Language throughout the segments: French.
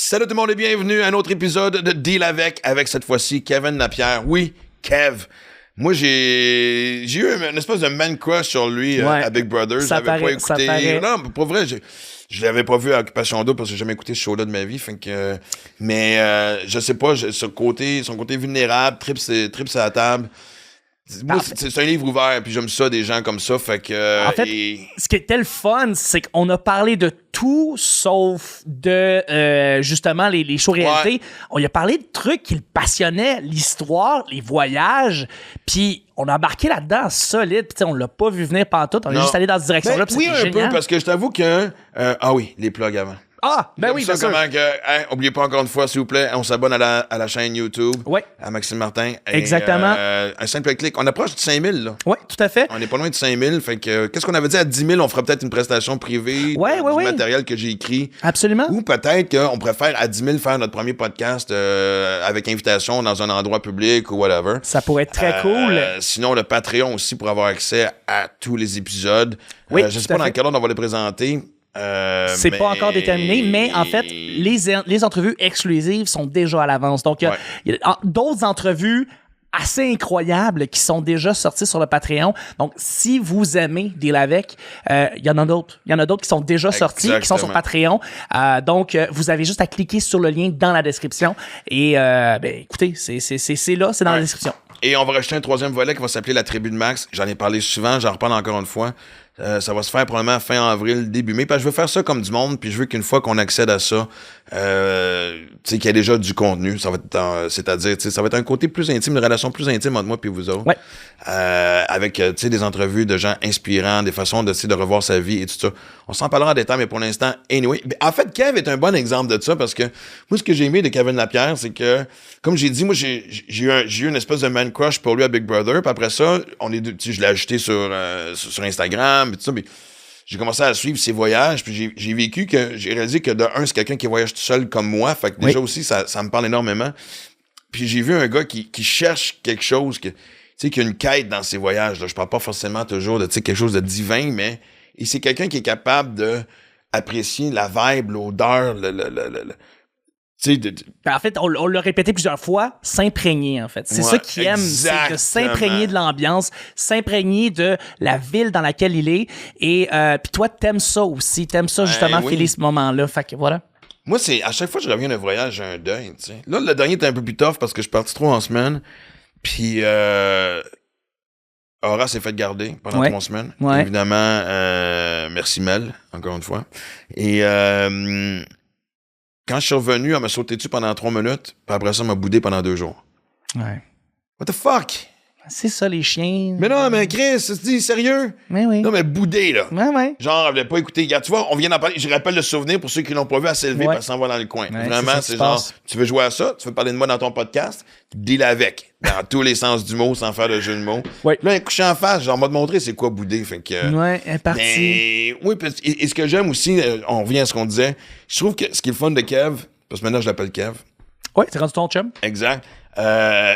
Salut tout le monde et bienvenue à un autre épisode de Deal avec cette fois-ci Kevin Lapierre. Oui, Kev. Moi, j'ai eu une espèce de man crush sur lui à Big Brother. Je l'avais pas écouté. Non, pour vrai, je l'avais pas vu à Occupation Double parce que j'ai jamais écouté ce show-là de ma vie. Mais je sais pas, son côté vulnérable, trip sur la table. Moi, c'est un livre ouvert, puis j'aime ça, des gens comme ça, fait que... En fait, ce qui était le fun, c'est qu'on a parlé de tout, sauf de, justement, les shows réalité. Ouais. On y a parlé de trucs qui le passionnaient, l'histoire, les voyages, puis on a embarqué là-dedans solide, puis on l'a pas vu venir pantoute, on est juste allé dans cette direction-là, puis oui, un génial. peu, parce que je t'avoue que... ah oui, les plugs avant. Ah, ben oui, bien sûr. Oubliez pas encore une fois, s'il vous plaît, on s'abonne à la chaîne YouTube. Oui. À Maxime Martin. Exactement. Un simple clic. On approche de 5000, là. Oui, tout à fait. On est pas loin de 5000. Fait que, qu'est-ce qu'on avait dit à 10 000? On fera peut-être une prestation privée du matériel que j'ai écrit. Absolument. Ou peut-être qu'on préfère à 10 000 faire notre premier podcast avec invitation dans un endroit public ou whatever. Ça pourrait être très cool. Sinon, le Patreon aussi pour avoir accès à tous les épisodes. Oui, je sais pas dans quel ordre on va les présenter. C'est pas encore déterminé, mais en fait, les entrevues exclusives sont déjà à l'avance. Donc, il y a d'autres entrevues assez incroyables qui sont déjà sorties sur le Patreon. Donc, si vous aimez Deal avec, il y en a d'autres. Il y en a d'autres qui sont déjà sortis, qui sont sur Patreon. Donc, vous avez juste à cliquer sur le lien dans la description. Et, écoutez, c'est là, c'est dans la description. Et on va rajouter un troisième volet qui va s'appeler La Tribu de Max. J'en ai parlé souvent, j'en reparle encore une fois. Ça va se faire probablement fin avril, début mai. Parce que je veux faire ça comme du monde, puis je veux qu'une fois qu'on accède à ça, tu sais, qu'il y a déjà du contenu. Ça va être, c'est-à-dire, tu sais, ça va être un côté plus intime, une relation plus intime entre moi et vous autres. Ouais. Avec, tu sais, des entrevues de gens inspirants, des façons de revoir sa vie et tout ça. On s'en parlera en détail, mais pour l'instant, anyway. En fait, Kev est un bon exemple de ça parce que moi, ce que j'ai aimé de Kevin Lapierre, c'est que, comme j'ai dit, moi, j'ai eu une espèce de man crush pour lui à Big Brother. Puis après ça, je l'ai ajouté sur Instagram. Puis tout ça, puis j'ai commencé à suivre ses voyages, puis j'ai réalisé que de un, c'est quelqu'un qui voyage tout seul comme moi, fait que déjà aussi, ça me parle énormément. Puis j'ai vu un gars qui cherche quelque chose, tu sais, qui a une quête dans ses voyages, là. Je parle pas forcément toujours de, tu sais, quelque chose de divin, mais c'est quelqu'un qui est capable de apprécier la vibe, l'odeur, En fait, on l'a répété plusieurs fois, s'imprégner, en fait. C'est ça qu'il aime, c'est de s'imprégner de l'ambiance, s'imprégner de la ville dans laquelle il est. Et puis toi, t'aimes ça aussi, justement, filer ce moment-là. Fait que voilà. Moi, c'est à chaque fois que je reviens d'un voyage, j'ai un deuil, tu sais. Là, le dernier était un peu plus tough parce que je suis parti 3 semaines. Puis Aura s'est fait garder pendant 3 semaines. Ouais. Évidemment, merci Mel, encore une fois. Et quand je suis revenu, elle m'a sauté dessus pendant 3 minutes, puis après ça, elle m'a boudé pendant 2 jours. Ouais. What the fuck? C'est ça, les chiens. Mais non, mais Chris, c'est sérieux? Mais oui. Non, mais boudé, là. Ouais. Genre, elle voulait pas écouter. Regarde, tu vois, on vient d'en parler. Je rappelle le souvenir pour ceux qui l'ont pas vu à s'élever parce qu'elle s'en va dans le coin. Ouais, vraiment, c'est genre, tu veux jouer à ça? Tu veux parler de moi dans ton podcast? Deal avec. Dans tous les sens du mot, sans faire de jeu de mots. Ouais. Là, un couché en face, genre, m'a montré c'est quoi bouder. Fait que. Ouais, elle est partie. Oui, et ce que j'aime aussi, on revient à ce qu'on disait. Je trouve que ce qui est le fun de Kev, parce que maintenant je l'appelle Kev. Ouais, c'est rendu ton chum. Exact.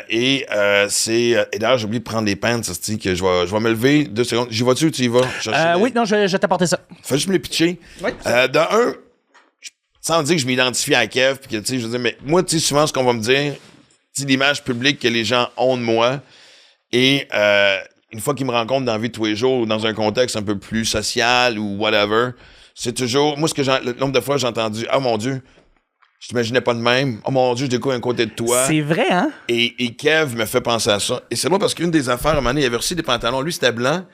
Et d'ailleurs, j'ai oublié de prendre les pants, que je vais me lever 2 secondes. J'y vas-tu ou tu y vas? Oui, non, je vais t'apporter ça. Fais juste me les pitcher. Oui. De un, sans dire que je m'identifie à Kev, puis que, tu sais, je veux dire, mais moi, tu sais, souvent, ce qu'on va me dire, tu sais, l'image publique que les gens ont de moi, et une fois qu'ils me rencontrent dans la vie de tous les jours, ou dans un contexte un peu plus social, ou whatever, c'est toujours, moi, le nombre de fois j'ai entendu, « Ah, mon Dieu, je t'imaginais pas de même. Oh mon Dieu, je découvre un côté de toi. » C'est vrai, hein? Et Kev me fait penser à ça. Et c'est drôle parce qu'une des affaires, à un moment donné, il avait reçu des pantalons. Lui, c'était blanc.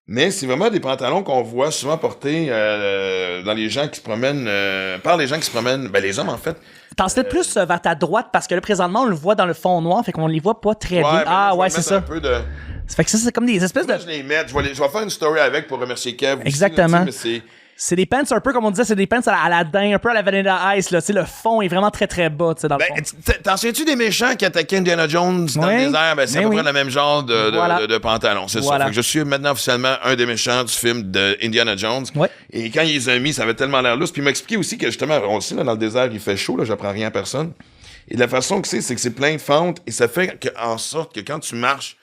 Mais c'est vraiment des pantalons qu'on voit souvent portés dans les gens qui se promènent, par les gens qui se promènent, ben les hommes, en fait. T'en sais plus vers ta droite parce que là, présentement, on le voit dans le fond noir, fait qu'on les voit pas très bien. Ah, ouais, c'est ça. Un peu de... Ça fait que ça, c'est comme des espèces de... Je les mets. Je vais faire une story avec pour remercier Kev. Exactement. Aussi, là, c'est des pants un peu, comme on disait, c'est des pants à la din, un peu à la Vanilla Ice, là. Tu sais, le fond est vraiment très, très bas, tu sais, dans le fond. T'en souviens-tu des méchants qui attaquaient Indiana Jones dans le désert? Ben, c'est à peu près le même genre de pantalon, c'est ça. Fait que je suis maintenant officiellement un des méchants du film de Indiana Jones. Ouais. Et quand il les a mis, ça avait tellement l'air lousse. Puis il m'a expliqué aussi que, justement, on le sait, là, dans le désert, il fait chaud, là, j'apprends rien à personne. Et la façon que c'est que c'est plein de fentes, et ça fait en sorte que quand tu marches,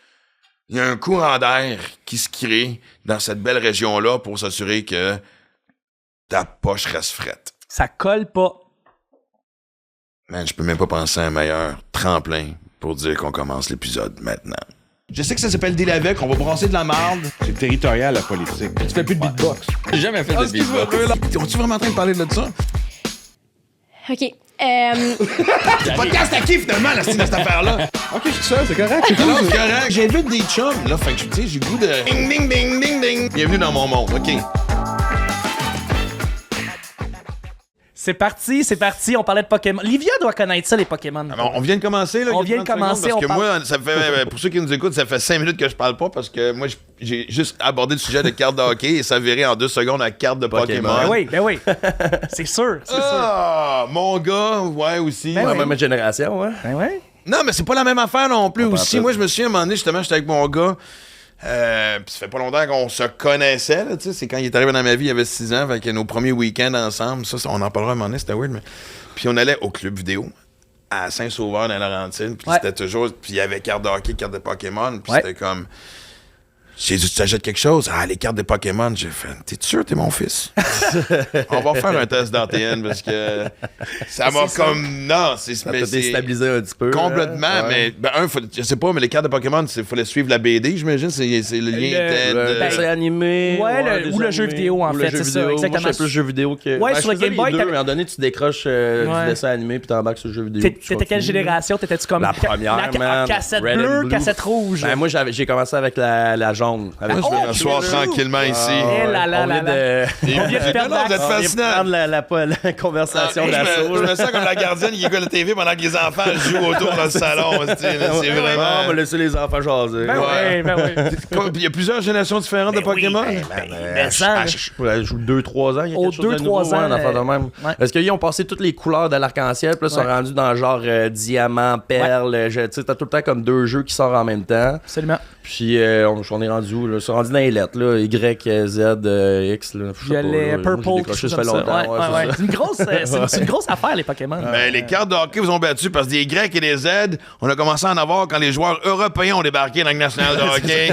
il y a un courant d'air qui se crée dans cette belle région-là pour s'assurer que ta poche reste frette. Ça colle pas. Man, je peux même pas penser à un meilleur tremplin pour dire qu'on commence l'épisode maintenant. Je sais que ça s'appelle Deal avec, on va brasser de la marde. C'est territorial, la politique. Tu fais plus de beatbox. J'ai jamais fait de beatbox. On-tu vraiment en train de parler de ça? OK. Podcast à qui, finalement, cette affaire-là? Ok, je suis seul, c'est correct. C'est Non, cool. c'est correct. J'invite des chums, là, fait que, tu sais, j'ai le goût de... Ding, ding, ding, ding, ding. Bienvenue dans mon monde, OK. C'est parti. On parlait de Pokémon. Livia doit connaître ça, les Pokémon. Alors, on vient de commencer, là. On il y a vient de 30 commencer, secondes, on parce que moi, ça fait, pour ceux qui nous écoutent, ça fait 5 minutes que je parle pas parce que moi, j'ai juste abordé le sujet de cartes de hockey et ça virait en 2 secondes à carte de Pokémon. Ben oui. C'est sûr, Ah, mon gars, ouais, aussi. Ben Ouais, oui. même génération, ouais. Ben ouais. Non, mais c'est pas la même affaire non plus Pas aussi. tout. Moi, je me souviens, à un moment donné, justement, j'étais avec mon gars. Puis ça fait pas longtemps qu'on se connaissait, là, tu sais. C'est quand il est arrivé dans ma vie, il avait 6 ans, fait que nos premiers week-ends ensemble, ça, on en parlera à un moment donné, c'était weird, mais... Puis on allait au club vidéo, à Saint-Sauveur, dans Laurentide, puis c'était toujours... Puis il y avait carte de hockey, carte de Pokémon, puis c'était comme... J'ai dit, tu t'achètes quelque chose? Ah, les cartes de Pokémon. J'ai fait, t'es sûr, t'es mon fils? On va faire un test d'ATN parce que ça m'a comme. Non, c'est. Ça mais t'a c'est déstabilisé un petit peu. complètement, hein? Ouais. mais. Je sais pas, mais les cartes de Pokémon, il fallait suivre la BD, j'imagine. C'est le lien était. Le dessin animé. Ouais, ou le dessin jeu animé, vidéo, en ou le fait, jeu c'est ça, vidéo. exactement. Moi, je fais plus jeu vidéo que. Ouais, Ben, sur je le faisais Game Boy, les deux, t'avais- mais à un donné, tu décroches Ouais. du dessin animé puis t'embarques sur le jeu vidéo. puis tu T'étais quelle continues. génération? T'étais-tu comme La première, man. cassette Red and bleue, Blue. cassette rouge? Ben, moi, j'ai commencé avec la jaune. Avec Je vais m'asseoir tranquillement ici. Eh là là on là vient là. de. On vient de perdre Non, vous êtes l'accent. On vient de fascinant. prendre la conversation Je d'assaut. me sens comme la gardienne qui écoute la TV pendant que les enfants jouent autour dans le salon. C'est On vraiment. va laisser les enfants jaser. Ben Ouais. oui, ben oui. Il y a plusieurs générations différentes de Pokémon. Mais ça, Je joue 2-3 ans. Il y a Aux quelque chose de 2-3 nouveau, ans, un affaire de même. ouais. Parce qu'ils ont passé toutes les couleurs de l'arc-en-ciel, puis là, ils sont Ouais. rendus dans genre diamant, perle. Tu sais, t'as tout le temps comme 2 jeux qui sortent en même temps. absolument. Puis on est rendu où, là? Ils sont rendus dans les lettres, là. Y, Z, X, là. Je sais pas, Violet, là. Moi, j'ai purple, décroché, quelque chose ça fait comme ça. longtemps. Ouais, c'est ça. C'est une grosse, c'est une grosse affaire, les Pokémon. Mais les cartes de hockey vous ont battu parce que des Y et des Z, on a commencé à en avoir quand les joueurs européens ont débarqué dans le national de hockey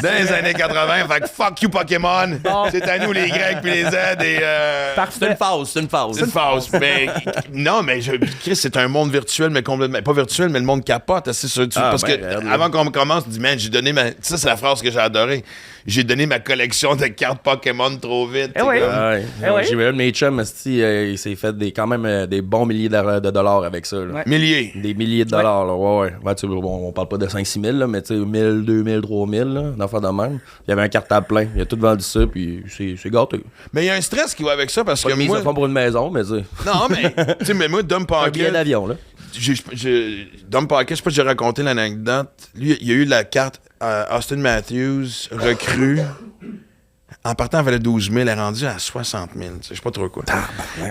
dans les années 80. Fait que fuck you Pokémon. Bon. C'est à nous les Grecs puis les Z et C'est Parfait. une phase, c'est une phase. c'est une phase. Mais non, mais Chris, c'est un monde virtuel, mais complètement pas virtuel, mais le monde capote. C'est sûr, parce ben, que regarde, là. avant qu'on commence, tu dis man, j'ai donné ma. Ça c'est la phrase que j'ai adorée. J'ai donné ma collection de cartes Pokémon trop vite. Eh oui. Ouais. Eh oui. J'ai vu un de mes chums, il s'est fait quand même des bons milliers de dollars avec ça. Là. Ouais. Milliers. Des milliers de dollars, là. Ouais. Ben, tu sais, bon, on parle pas de 5-6 000, là, mais tu sais, 1000, 2000, 3000, là, d'enfants de même. Il y avait un cartable plein. Il a tout vendu ça, puis c'est gâté. Mais il y a un stress qui va avec ça parce Pas que de mise moi. de fonds pour une maison, mais tu sais, Non, mais. Tu sais, mais moi, Dom un billet Pocket. d'avion, là. Dom Pocket, je sais pas si j'ai raconté l'anecdote. Lui, il y a eu la carte Austin Matthews, recrue. En partant, elle valait 12 000, elle est rendue à 60 000. Je sais pas trop quoi.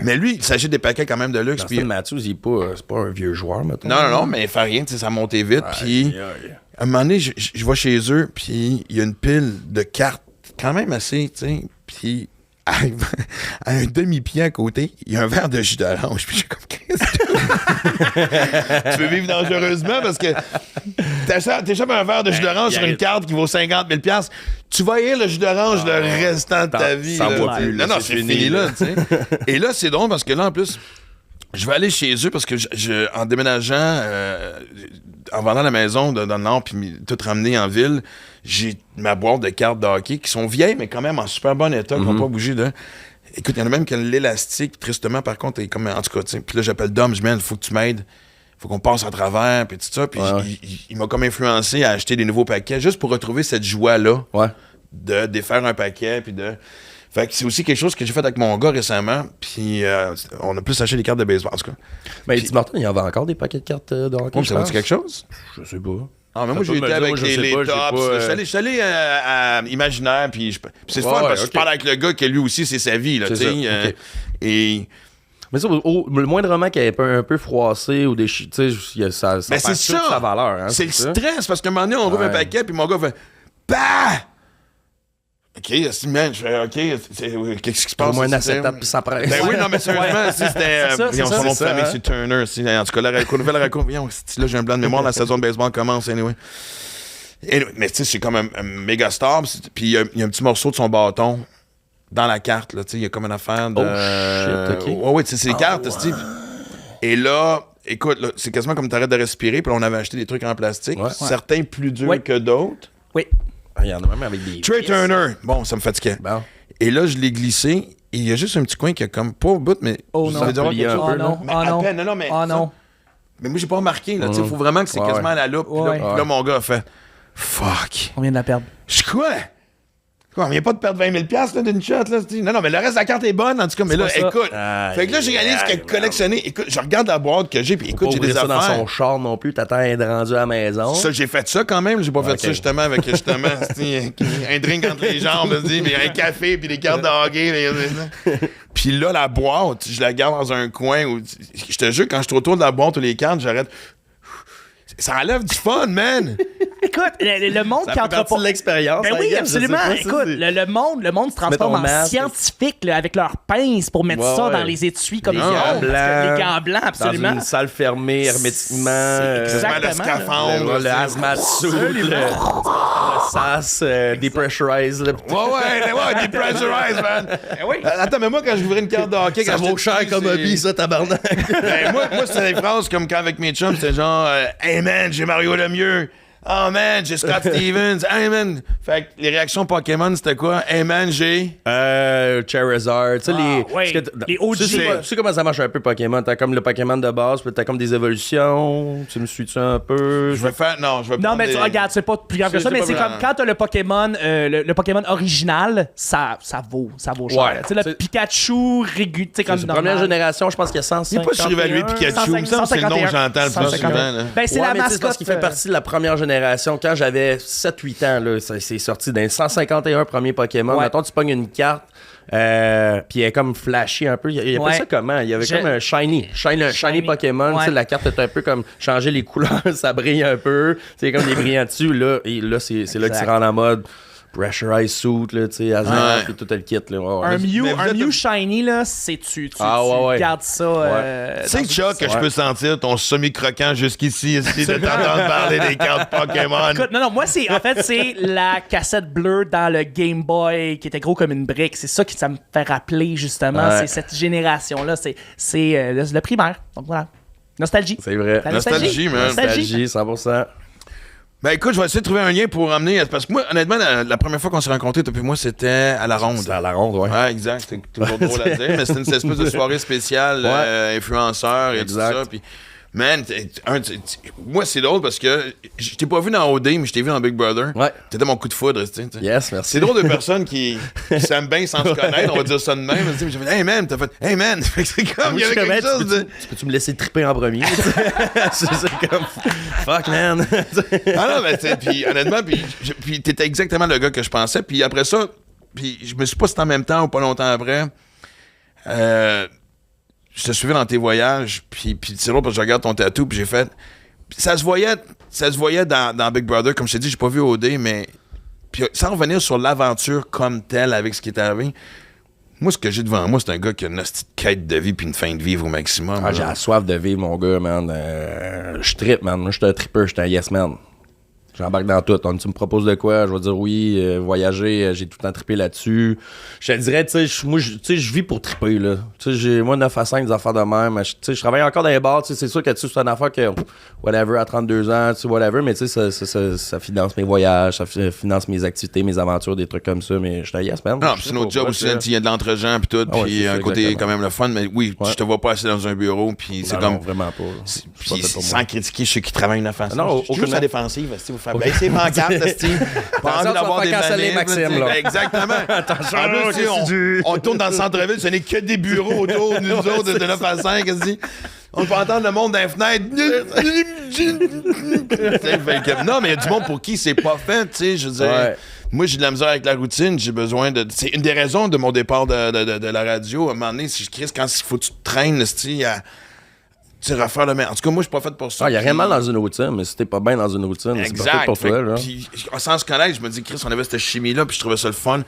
Mais lui, il s'agit des paquets quand même de luxe. Austin Puis, Matthews, c'est pas un vieux joueur, maintenant. non, mais il fait rien, tu sais, ça montait vite. Puis, à un moment donné, je vais chez eux, puis il y a une pile de cartes quand même assez, tu sais. Puis, à un demi-pied à côté, il y a un verre de jus d'orange. Puis, j'ai comme, qu'est-ce que tu veux vivre dangereusement parce que t'échappes un verre de jus d'orange sur une carte qui vaut 50 000 $. Tu vas haïr le jus d'orange le restant de ta vie. ça là, boit tu sais. plus, là, Non, c'est c'est fini, fini là, là. tu sais. Et là, c'est drôle parce que là, en plus, je vais aller chez eux parce que en déménageant, en vendant la maison dans le Nord, puis tout ramené en ville, j'ai ma boîte de cartes de hockey qui sont vieilles, mais quand même en super bon état, qui n'ont pas bougé de. Écoute, il y en a même que l'élastique, tristement, par contre, est comme. En tout cas, tu sais. Puis là, j'appelle Dom, je dis, man, il faut que tu m'aides. Faut qu'on passe à travers, puis tout ça. Puis Ouais. il m'a comme influencé à acheter des nouveaux paquets juste pour retrouver cette joie-là Ouais. de défaire un paquet, puis de. Fait que c'est aussi quelque chose que j'ai fait avec mon gars récemment, puis on a plus acheté des cartes de baseball, en tout cas. Mais Puis- Tim Hortons, il y avait encore des paquets de cartes de hockey. Oh, je ça va pense. dire quelque chose? Je sais pas. Ah, mais moi, Ça j'ai peut été me dire, avec moi, je sais les pas, j'ai tops. pas, Je suis allé à Imaginaire, puis puis c'est Ouais, fun ouais, parce que je ok. parle avec le gars que lui aussi, c'est sa vie, là, tu C'est sais. ça, ok. Et. Mais ça, le moindrement qu'il est un peu froissé ou des tu sais, ça Mais perd c'est toute ça! sa valeur. Hein, C'est le ça. stress parce qu'à un moment donné, on rouvre un Ouais. paquet, puis mon gars fait. Bah! OK, man, je fais OK, qu'est-ce qui se passe? Au moins un C'est- acétate puis ça presse. Ben oui, non, mais sérieusement, si c'était. C'est ça, voyons, c'est son ça, nom de c'est famille, ça, c'est Turner. En tout cas, la nouvelle raconte. Voyons, là, j'ai un blanc de mémoire, la saison de baseball commence, anyway. Mais tu sais, c'est comme un méga star, puis il y a un petit morceau de son bâton dans la carte, là, tu sais, il y a comme une affaire de. Oh, shit, OK. Ouais, tu sais, c'est les cartes, Steve. Et là, écoute, là, c'est quasiment comme t'arrêtes de respirer, puis là, on avait acheté des trucs en plastique, Ouais. certains plus durs Ouais. que d'autres. Oui. Il y en a même avec des. Trey Turner, bon, ça me fatiguait. Bon. Et là, je l'ai glissé, et il y a juste un petit coin qui a comme pas au bout, mais... Oh vous non. allez dire, Plié quelque un chose. peu, Oh non, Mais oh à non. peine, non, mais... Oh non. Mais moi, j'ai pas remarqué, là. Il faut vraiment que c'est Ouais, quasiment à la loupe. Puis là, Ouais. puis là, mon gars a fait « Fuck! On vient de la perdre. » Je suis quoi? Quoi, il n'y a pas de perdre 20 000 là, d'une shot, là. Non, non, mais le reste de la carte est bonne, en tout cas. Mais là, pas ça. écoute. Aïe, Fait que là, j'ai réalisé aïe, que collectionner. Écoute, je regarde la boîte que j'ai, puis écoute, Pas j'ai des ouvrir ça dans affaires. son char non plus, t'attends à être rendu à la maison. Ça, j'ai fait ça quand même. J'ai pas fait Ok. ça justement avec un drink entre les jambes, puis un café, puis des cartes de hockey. Puis là, la boîte, je la garde dans un coin où. Je te jure, quand je suis autour de la boîte ou les cartes, j'arrête. Ça enlève du fun, man! Écoute, le monde Ça qui fait partie de l'expérience. Ben I oui, guess, absolument. je sais pas, Écoute, le monde se transforme ton en masque. scientifique là, avec leurs pinces pour mettre Ouais, ça ouais. dans les étuis comme Les ils ont, gants parce que blancs. les gants blancs, absolument. Dans une salle fermée, hermétiquement. exactement. Le scaphandre. Le hazmat suit, le SAS, depressurized. là. Ouais, depressurize, man! oui. Attends, mais moi, quand je ouvrais une carte de hockey, Ça quand vaut j'étais cher petit, comme c'est- hobby, ça, tabarnak. Ben, moi c'était des phrases comme quand avec mes chums, c'était genre Hey man, j'ai Mario Lemieux. Oh man, j'ai Scott Stevens. Hey man. Fait que les réactions Pokémon, c'était quoi? Hey man, j'ai. Charizard, tu sais, ouais, les OG. Tu sais comment ça marche un peu Pokémon? T'as comme le Pokémon de base, puis t'as comme des évolutions. Tu me suis-tu un peu? Je vais faire. Non, je vais Non, prendre mais des- tu regardes, c'est pas plus grave que C'est ça, mais pas c'est grave. comme quand t'as le Pokémon, le Pokémon original, ça vaut cher. Ouais, Tu sais, le c'est- Pikachu régulier, tu sais, comme C'est la normal. première génération, je pense qu'il y a Il 150. n'est pas surévalué Pikachu. Il me semble que c'est le nom que j'entends le plus 151. souvent. là. Ben, c'est la mais tu sais, mascotte. parce qu'il fait partie de la première génération. Quand j'avais 7-8 ans, là, c'est sorti dans les 151 premiers Pokémon. Ouais. Mettons, tu pognes une carte, puis elle est comme flashy un peu. Il y avait Ouais. ça comment? Il y avait comme un shiny Pokémon. Ouais. Tu sais, la carte était un peu comme changer les couleurs, ça brille un peu. C'est comme des brillants dessus. Là, et là c'est là que tu Exact. rentres en mode pressurized suit, là, tu sais, hazard, Ouais. puis tout le kit. Là. Ouais, Un ouais. Mew, Mais vous un êtes- Mew Shiny, là, c'est tu Ah, ouais, ouais. gardes ça. Tu sais, Chuck, que je peux sentir ton semi-croquant jusqu'ici, essayer de t'entendre parler des cartes Pokémon. Écoute, non, moi, en fait, c'est la cassette bleue dans le Game Boy qui était gros comme une brique. C'est ça qui ça me fait rappeler, justement. Ouais. C'est cette génération-là. C'est le primaire. Donc voilà. Nostalgie. C'est vrai. La Nostalgie, man. Nostalgie, 100%. Ben écoute, je vais essayer de trouver un lien pour ramener. Parce que moi, honnêtement, la première fois qu'on s'est rencontrés, toi et moi, c'était à la ronde. C'est à la ronde, ouais. Ouais, exact. C'est toujours drôle à dire, mais c'était une espèce de soirée spéciale, influenceur et Exact. tout ça. Puis, man, moi, c'est drôle parce que je t'ai pas vu dans OD, mais je t'ai vu dans Big Brother. Ouais. T'étais mon coup de foudre, tu sais. Yes, merci. C'est drôle de personnes qui s'aiment bien sans se connaître, on va dire ça de même. J'ai fait, hey man, t'as fait, hey man. Fait que c'est comme, il y avait quelque chose de. Peux-tu me laisser triper en premier? c'est comme, fuck, man. Ah non, mais tu sais, puis honnêtement, puis t'étais exactement le gars que je pensais. Puis après ça, puis je me suis pas cité en même temps ou pas longtemps après. Je te suivais dans tes voyages, puis c'est drôle parce que je regarde ton tatou, puis j'ai fait. Puis ça se voyait dans Big Brother, comme je t'ai dit, j'ai pas vu OD, mais. Puis sans revenir sur l'aventure comme telle avec ce qui est arrivé, moi, ce que j'ai devant moi, c'est un gars qui a une petite quête de vie puis une fin de vivre au maximum. Ah, j'ai la soif de vivre, mon gars, man. Je trippe, man. Moi, je suis un tripper, je suis un yes man. J'embarque dans tout. Tu me proposes de quoi, je vais dire oui. Voyager, j'ai tout le temps trippé là-dessus. Je te dirais, tu sais, moi, je vis pour tripper, là. Tu sais, moi, 9 à 5, des affaires de même. Tu sais, je travaille encore dans les bars. Tu sais, c'est sûr que c'est une affaire que, whatever, à 32 ans, tu sais, whatever, mais tu sais, ça finance mes voyages, ça finance mes activités, mes aventures, des trucs comme ça. Mais je suis un yes man. Non, puis c'est notre job aussi, il y a de l'entre-gens puis tout, Ah ouais, puis c'est ça, un côté exactement. quand même le fun, mais oui, Ouais. je te vois pas assis dans un bureau, puis c'est Non, comme... non, vraiment pas. c'est- C'est pas Puis fait pour sans moi. critiquer ceux qui travaillent une offensive. Non, Je suis juste aucunement. à la défensive, si vous faites baisser les pancartes, Steve. Pas envie Attention, d'avoir tu des vas faire canceller manifs, Maxime, là. Exactement. En plus, tu sais, on tourne dans le centre-ville, ce n'est que des bureaux autour de nous autres, de 9 à 5, quasi. On peut entendre le monde dans les fenêtres. Fait que- non, mais il y a du monde pour qui c'est pas fait, tu sais, je veux dire. Ouais. Moi, j'ai de la misère avec la routine, j'ai besoin de... C'est une des raisons de mon départ de la radio. À un moment donné, si je crie, quand il faut que tu te traînes, tu sais, refaire le même. En tout cas, moi, je suis pas fait pour ça. Ah, il y a Puis- rien de mal dans une routine, mais si t'es pas bien dans une routine, c'est pas fait Exact. pour Fait toi, que- là. Puis, sans se connaître, je me dis, Chris, on avait cette chimie-là, puis je trouvais ça le fun.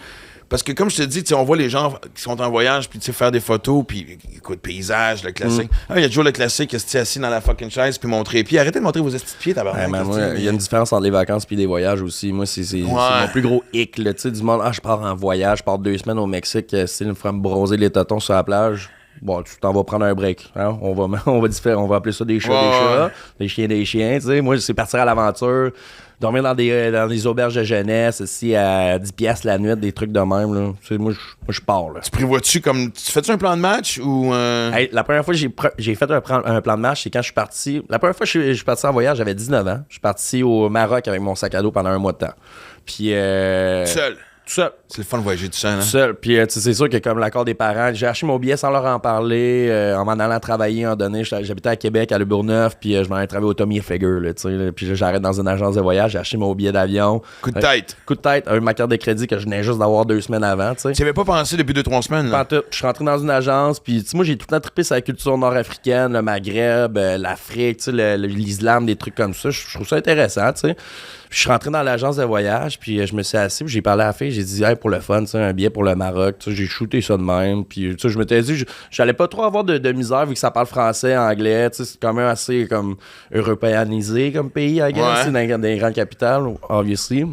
Parce que, comme je te dis, tu sais, on voit les gens qui sont en voyage, puis tu sais, faire des photos, puis écoute, paysage, le classique. Ah, il y a toujours le classique, assis dans la fucking chaise, puis montrer les pieds. Arrêtez de montrer vos petits pieds, tabarnak. Ouais, man, esti, moi, il y a une différence entre les vacances et les voyages aussi. Moi, c'est mon plus gros hic. Là, tu sais, du monde, je pars en voyage, je pars 2 semaines au Mexique, il me ferait me bronzer les totons sur la plage. bon, tu t'en vas prendre un break. Hein? On va appeler ça des chats, des chiens, tu sais. Moi, c'est partir à l'aventure, dormir dans des auberges de jeunesse, aussi à 10$ la nuit, des trucs de même, là. Tu sais, moi, je pars, là. Tu prévois-tu comme. Tu fais-tu un plan de match ou. Hey, la première fois que j'ai fait un plan de match, c'est quand je suis parti. La première fois que je suis parti en voyage, j'avais 19 ans. Je suis parti au Maroc avec mon sac à dos pendant un mois de temps. Puis. Seul. Tout seul. C'est le fun de voyager tout seul, hein? Tout seul. Puis, c'est sûr que comme l'accord des parents, j'ai acheté mon billet sans leur en parler, en m'en allant travailler, en donné. J'habitais à Québec, à Le Bourgneuf, puis je m'en allais travailler au Tommy Hilfiger, là, tu sais. Là, puis j'arrête dans une agence de voyage, j'ai acheté mon billet d'avion. Coup de tête. Coup de tête, ma carte de crédit que je venais juste d'avoir 2 semaines avant, tu sais. Tu avais pas pensé depuis 2-3 semaines, là? Je suis rentré dans une agence, puis moi j'ai tout le temps trippé sur la culture nord-africaine, le Maghreb, l'Afrique, tu sais, l'islam, des trucs comme ça. Je trouve ça intéressant, tu sais. Je suis rentré dans l'agence de voyage, puis je me suis assis, puis j'ai parlé à la fille, j'ai dit, hey, pour le fun, tu sais, un billet pour le Maroc, tu sais, j'ai shooté ça de même, puis tu sais, je m'étais dit, j'allais pas trop avoir de misère vu que ça parle français, anglais, tu sais, c'est quand même assez comme européanisé comme pays, I guess, dans les grandes capitales, obviously.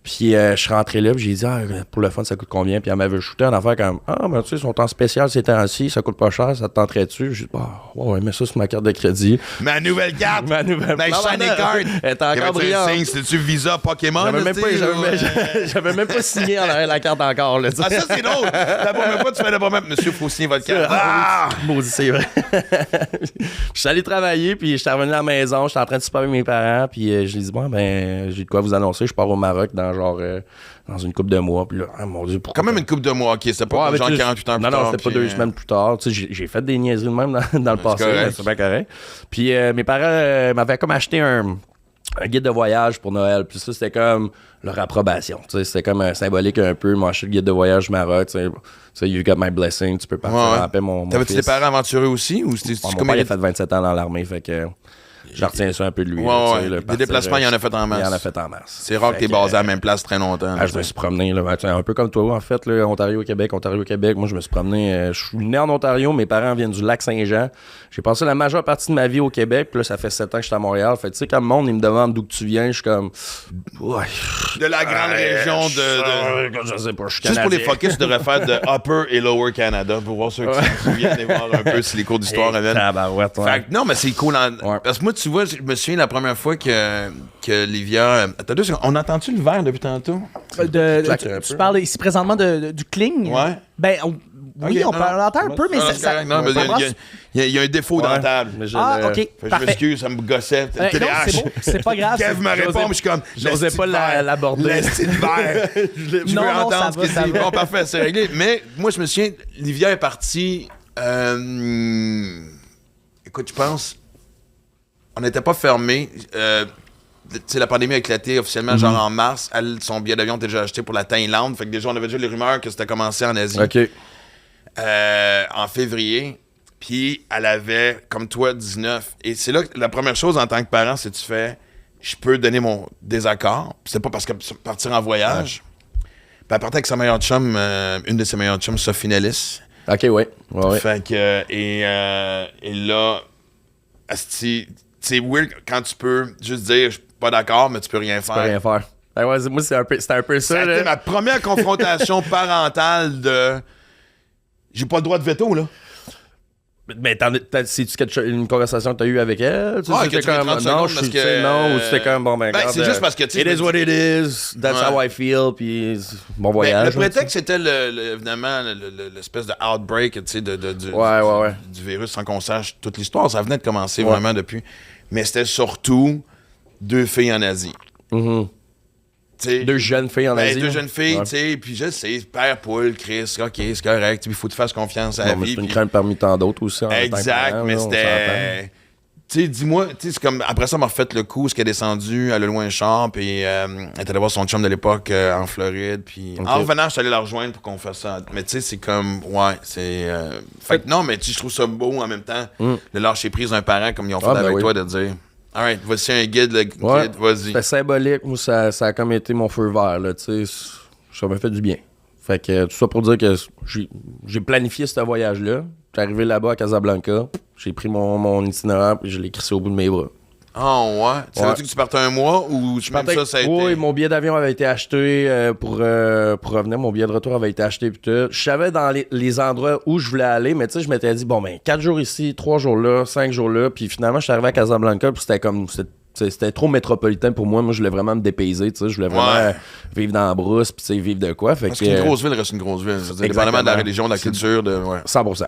Puis je suis rentré là, puis j'ai dit, pour le fun, ça coûte combien? Puis elle m'avait shooté en affaire comme, ben tu sais, ils sont en spécial ces temps-ci, ça coûte pas cher, ça te tenterait-tu? J'ai dit, ouais, mais ça, c'est ma carte de crédit. Ma nouvelle carte! Ma shiny card! Elle était encore brillante. C'était-tu Visa Pokémon? J'avais même pas signé en arrière la carte encore, là, ça, c'est drôle! La première fois, tu fais d'abord même, monsieur, faut signer votre carte. Maudit, c'est vrai. Je suis allé travailler, puis j'étais revenu à la maison, j'étais en train de souper avec mes parents, puis je les ai dit, j'ai de quoi vous annoncer, je pars au Maroc dans une couple de mois. Puis là, mon Dieu, pourquoi? Quand même une couple de mois, ok. C'était pas genre 48 heures plus tard. Non, c'était pas 2 semaines plus tard. Tu sais, j'ai fait des niaiseries de même dans le passé, mais c'est bien correct. Puis mes parents m'avaient comme acheté un guide de voyage pour Noël. Puis ça, c'était comme leur approbation. Tu sais, c'était comme symbolique un peu. Ils m'ont acheté le guide de voyage Maroc. Tu sais, you got my blessing. Tu peux partir en paix, mon T'avais-tu des parents aventureux aussi? Ou c'était mon père, il a fait 27 ans dans l'armée, fait que... Je retiens ça un peu de lui. Des déplacements, il y en a fait en masse. Il y en a fait en masse. C'est rare que t'es basé à la même place très longtemps. Je me suis promené, là, un peu comme toi, en fait, là, Ontario-Québec. Moi, je me suis promené. Je suis né en Ontario, mes parents viennent du Lac-Saint-Jean. J'ai passé la majeure partie de ma vie au Québec, puis là, ça fait 7 ans que je suis à Montréal. Fait tu sais, quand le monde, il me demande d'où que tu viens, je suis comme. Ouais. De la grande région de. Je sais pas, je suis Juste pour les focus, tu devrais faire de Upper et Lower Canada pour voir ceux qui s'en souviennent et voir un peu si les cours d'histoire reviennent. Non, mais c'est cool. Parce que moi, tu vois, je me souviens la première fois que Livia. Attends 2 secondes. On entend-tu le verre depuis tantôt? Tu parles ici présentement du cling? Ouais. Ben, oui, on peut l'entendre un peu, mais ça. Non, mais il y a un défaut dans la table. OK. Je m'excuse, ça me gossait. Non, c'est bon, c'est pas grave. Kev me répond, je suis comme. J'osais pas l'aborder. Laisse le verre. Je veux entendre ce qu'il dit. Bon, parfait, c'est réglé. Mais moi, je me souviens, Livia est partie. Écoute, je pense. On n'était pas fermés. La pandémie a éclaté officiellement genre en mars. Son billet d'avion était déjà acheté pour la Thaïlande. Fait que déjà, on avait déjà les rumeurs que c'était commencé en Asie. OK. En février. Puis elle avait, comme toi, 19. Et c'est là que la première chose en tant que parent, c'est que tu fais, je peux donner mon désaccord. Puis c'est pas parce que partir en voyage. Puis elle partait avec sa meilleure chum, une de ses meilleures chums, Sophie Nellis. OK, ouais. Fait que, et là, asti, c'est weird quand tu peux juste dire, je suis pas d'accord, mais tu peux rien faire. Tu peux rien faire. Moi, c'était un peu ça. Ça a été ma première confrontation parentale de. J'ai pas le droit de veto, là. Mais c'est-tu une conversation que t'as eue avec elle? C'était comme, non, ou c'était comme, c'est juste parce que, tu sais, it is what it is, that's how I feel, puis bon voyage. Le prétexte, c'était évidemment l'espèce de outbreak, tu sais, du virus, sans qu'on sache toute l'histoire. Ça venait de commencer vraiment depuis. Mais c'était surtout 2 filles en Asie. T'sais, 2 jeunes filles en Asie. 2 jeunes filles, tu sais, puis je sais, père, poule, Chris, ok, c'est correct, il faut que tu fasses confiance à la vie. C'est une crainte parmi tant d'autres aussi. Exact, mais c'était. Tu sais, dis-moi, tu sais, c'est comme. Après ça, elle m'a refait le coup, ce qui est descendu, elle a loué un char, puis elle est allée voir son chum de l'époque en Floride, puis en revenant, je suis allé la rejoindre pour qu'on fasse ça. Mais tu sais, c'est comme. Ouais, c'est. Fait que non, mais tu je trouve ça beau en même temps, le lâcher prise d'un parent, comme ils ont fait avec toi, de dire. Alright, voici un guide, le guide, vas-y. C'était symbolique, moi, ça a comme été mon feu vert, là, tu sais. Ça m'a fait du bien. Fait que tout ça pour dire que j'ai planifié ce voyage-là. J'étais arrivé là-bas à Casablanca, j'ai pris mon itinéraire puis je l'ai crissé au bout de mes bras. Oh, ouais. Savais-tu que tu partais un mois ou même ça a été... Oui, mon billet d'avion avait été acheté pour revenir. Mon billet de retour avait été acheté. Pis tout. Je savais dans les endroits où je voulais aller, mais tu sais, je m'étais dit, bon, ben, 4 jours ici, 3 jours là, 5 jours là. Puis finalement, je suis arrivé à Casablanca, puis c'était trop métropolitain pour moi. Moi, je voulais vraiment me dépayser, tu sais. Je voulais vraiment vivre dans la brousse, puis tu sais, vivre de quoi. Fait Parce qu'une grosse ville reste une grosse ville. Dépendamment de la religion, de la culture, de... Ouais. 100%.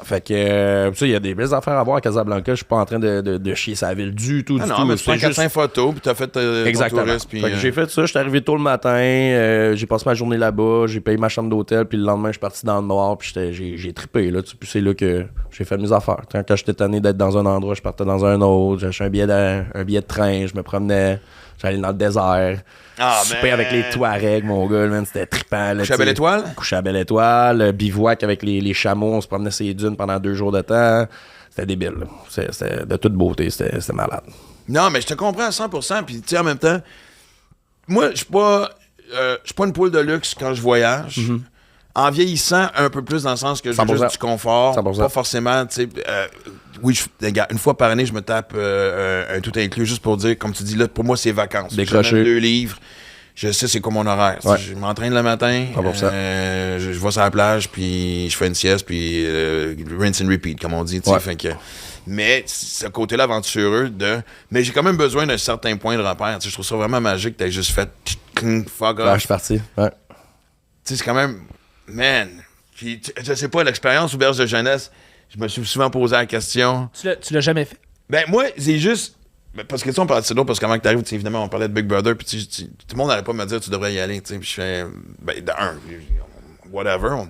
Fait que, tu sais, il y a des belles affaires à voir à Casablanca. Je suis pas en train de chier sa ville du tout, non, mais tu prends 4-5 photos, puis t'as fait ton touriste. Puis, fait que j'ai fait ça. J'étais arrivé tôt le matin. J'ai passé ma journée là-bas. J'ai payé ma chambre d'hôtel, puis le lendemain, je suis parti dans le noir, puis j'ai trippé, là. Puis c'est là que j'ai fait mes affaires. Quand j'étais tanné d'être dans un endroit, je partais dans un autre. J'ai acheté un billet de train. Je me promenais. J'allais dans le désert. Souper avec les Touaregs, mon gars, man, c'était trippant. Coucher à Belle-Étoile? Coucher à Belle-Étoile. Bivouac avec les chameaux. On se promenait sur les dunes pendant 2 jours de temps. C'était débile. C'était de toute beauté. C'était malade. Non, mais je te comprends à 100%. Puis, tu sais, en même temps, moi, je suis pas une poule de luxe quand je voyage. Mm-hmm. En vieillissant, un peu plus dans le sens que je veux juste du confort. 100%. Pas forcément, tu sais... oui, une fois par année, je me tape un tout inclus juste pour dire, comme tu dis, là, pour moi, c'est vacances. Décrocher. 2 livres. Je sais c'est quoi mon horaire. Ouais. Je m'entraîne le matin, je vais sur la plage, puis je fais une sieste, puis rinse and repeat, comme on dit. Ouais. Fait que, mais ce côté-là aventureux mais j'ai quand même besoin d'un certain point de repère. Je trouve ça vraiment magique que tu aies juste fait fuck off. Ouais, je suis parti. Ouais. C'est quand même... Man! Puis, je sais pas, l'expérience auberge de jeunesse, je me suis souvent posé la question. Tu l'as jamais fait? Ben, moi, c'est juste... Parce que, tu sais, on parlait de ça, parce qu'avant que t'arrives, évidemment, on parlait de Big Brother, puis tout le monde n'allait pas me dire tu devrais y aller, tu sais, puis je fais... Ben, whatever.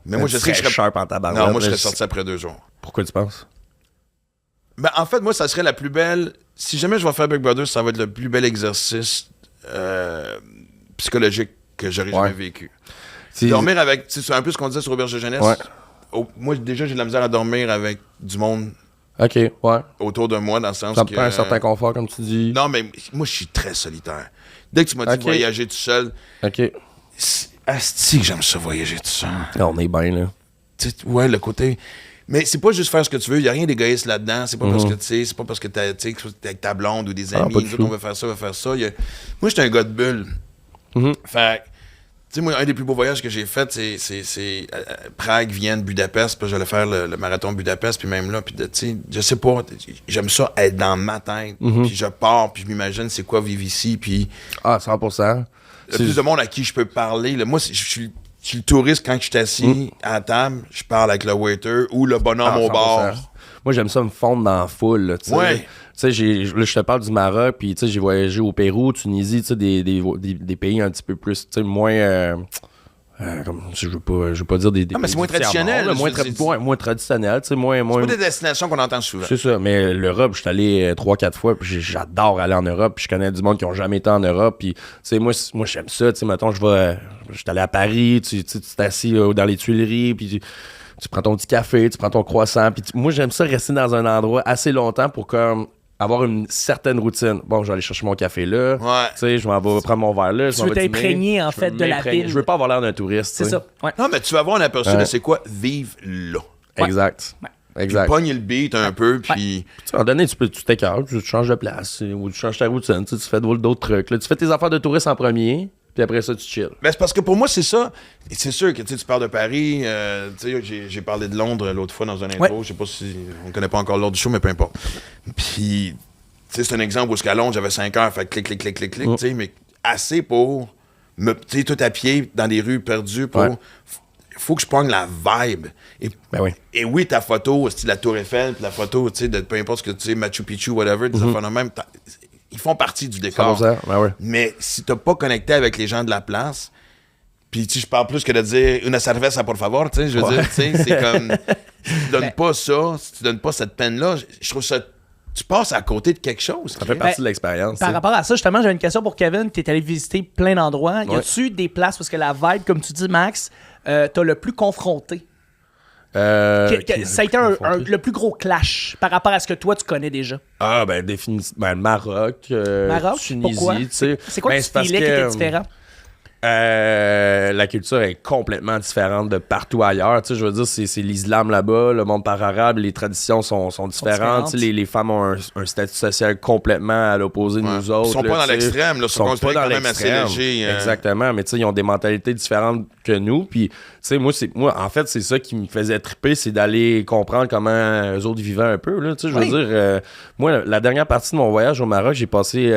Mais moi, je sais que je serais... sharp en tabarouette. Non, moi, je serais sorti après 2 jours. Pourquoi tu penses? Ben, en fait, moi, ça serait la plus belle... Si jamais je vais faire Big Brother, ça va être le plus bel exercice psychologique que j'aurais jamais vécu. Dormir avec... C'est un peu ce qu'on disait sur Auberge de jeunesse. Ouais. Moi, déjà, j'ai de la misère à dormir avec du monde autour de moi, dans le sens ça que... Ça prend un certain confort, comme tu dis. Non, mais moi, je suis très solitaire. Dès que tu m'as dit de voyager tout seul... Asti que j'aime ça, voyager tout seul. On est bien, là. Ouais, le côté... Mais c'est pas juste faire ce que tu veux. Il n'y a rien d'égoïste là-dedans. C'est pas parce que, tu sais, c'est pas parce que t'es avec ta blonde ou des amis. Nous autres, on veut faire ça, on veut faire ça. Moi, j'étais un gars de bulle. Fait tu sais, moi, un des plus beaux voyages que j'ai fait, c'est Prague, Vienne, Budapest. Puis j'allais faire le marathon de Budapest, puis même là. Puis, tu sais, je sais pas, j'aime ça être dans ma tête. Puis je pars, puis je m'imagine c'est quoi vivre ici. Puis. 100%. Le plus de monde à qui je peux parler. Là, moi, je suis le touriste quand je suis assis à la table, je parle avec le waiter ou le bonhomme au bar. Moi, j'aime ça me fondre dans la foule. Tu sais, là, je te parle du Maroc, puis tu sais, j'ai voyagé au Pérou, Tunisie, tu sais, des pays un petit peu plus, tu sais, moins... je veux pas dire des mais c'est moins traditionnel. Moins traditionnel, tu sais, moins... C'est pas des destinations qu'on entend souvent. C'est ça, mais l'Europe, je suis allé 3-4 fois, puis j'adore aller en Europe, puis je connais du monde qui ont jamais été en Europe, puis tu sais, moi j'aime ça, tu sais, mettons, je suis allé à Paris, tu t'es assis dans les Tuileries, puis tu prends ton petit café, tu prends ton croissant, puis moi j'aime ça rester dans un endroit assez longtemps pour comme avoir une certaine routine. Bon, je vais aller chercher mon café là. Tu sais, je m'en vais prendre mon verre là. Tu veux t'imprégner, en fait, de la ville. Je veux pas avoir l'air d'un touriste. C'est ça. Ouais. Non, mais tu vas avoir un aperçu de c'est quoi vivre là. Exact. Exact. Tu pognes le beat un peu, puis... À un moment donné, tu t'écartes, tu changes de place, ou tu changes ta routine, tu fais d'autres trucs. Là. Tu fais tes affaires de touriste en premier, puis après ça, tu chill. Ben, c'est parce que pour moi, c'est ça. Et c'est sûr que tu parles de Paris. J'ai parlé de Londres l'autre fois dans un intro. Je sais pas si... On connaît pas encore l'ordre du show, mais peu importe. Puis, c'est un exemple où à Londres, j'avais 5 heures, fait clic, mais assez pour me... Tu sais, tout à pied, dans des rues perdues, pour... Faut que je prenne la vibe. Et oui, ta photo, c'est la Tour Eiffel, puis la photo, tu sais, de peu importe ce que tu sais, Machu Picchu, whatever, des affaires de même, ils font partie du décor. Mais si t'as pas connecté avec les gens de la place, puis je parle plus que de dire une cerveza por favor, tu sais, je veux dire, tu sais, c'est comme, si tu donnes pas ça, si tu donnes pas cette peine-là, je trouve ça, tu passes à côté de quelque chose. Ça fait partie de l'expérience. Par rapport à ça, justement, j'avais une question pour Kevin. Tu es allé visiter plein d'endroits. Y a-tu des places, parce que la vibe, comme tu dis, Max, t'as le plus confronté? Ça a été le plus gros clash par rapport à ce que toi, tu connais déjà. Ah, ben, définitivement. Maroc, Tunisie, pourquoi? tu sais. C'est quoi que tu filais qui était différent? La culture est complètement différente de partout ailleurs. Tu sais, je veux dire, c'est l'islam là-bas, le monde par arabe, les traditions sont différentes. Tu sais, les femmes ont un statut social complètement à l'opposé de nous autres. Ils sont pas dans l'extrême, là. Ils sont pas dans quand même assez légers. Exactement, mais tu sais, ils ont des mentalités différentes que nous. Puis, tu sais, moi, en fait, c'est ça qui me faisait triper, c'est d'aller comprendre comment eux autres vivaient un peu. Là. Tu sais, je veux dire, moi, la dernière partie de mon voyage au Maroc, j'ai passé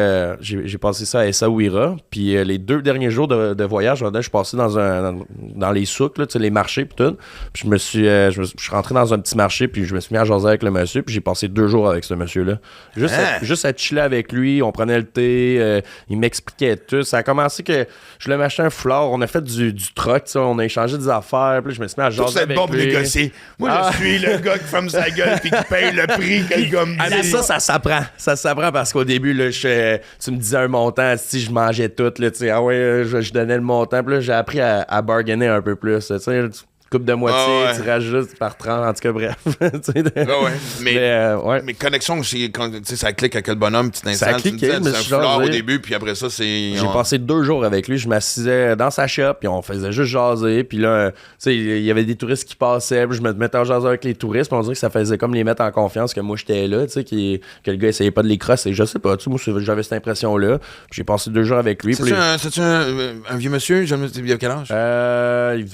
ça à Essaouira. Puis les 2 derniers jours de voyage, je suis passé dans les souks, là, tu sais, les marchés puis tout. Puis je suis rentré dans un petit marché, puis je me suis mis à jaser avec le monsieur, puis j'ai passé 2 jours avec ce monsieur-là. Juste à chiller avec lui, on prenait le thé, il m'expliquait tout. Ça a commencé que je voulais m'acheter un foulard, on a fait du troc, on a échangé des affaires, puis je me suis mis à jaser avec bon pour lui. négocier. Moi, je suis le gars qui ferme sa gueule puis qui paye le prix que le gars me dit. Ah, mais ça s'apprend. Ça s'apprend parce qu'au début, là, tu me disais un montant, si je mangeais tout, là, tu sais, je donnais le montant, puis là, j'ai appris à bargainer un peu plus, tu sais, coupe de moitié, tu rajoutes par 30, en tout cas, bref. Mais connexion, quand ça clique avec le bonhomme, petit instant, ça a cliqué, c'est un foulard au début, puis après ça, c'est... J'ai passé 2 jours avec lui, je m'assisais dans sa shop, puis on faisait juste jaser, puis là, tu sais, il y avait des touristes qui passaient, puis je me mettais en jaser avec les touristes, puis on dirait que ça faisait comme les mettre en confiance que moi, j'étais là, tu sais, que le gars essayait pas de les crosser, je sais pas, tu sais, moi, j'avais cette impression-là, puis j'ai passé 2 jours avec lui. C'est-tu un vieux monsieur? Il y a quel âge? Il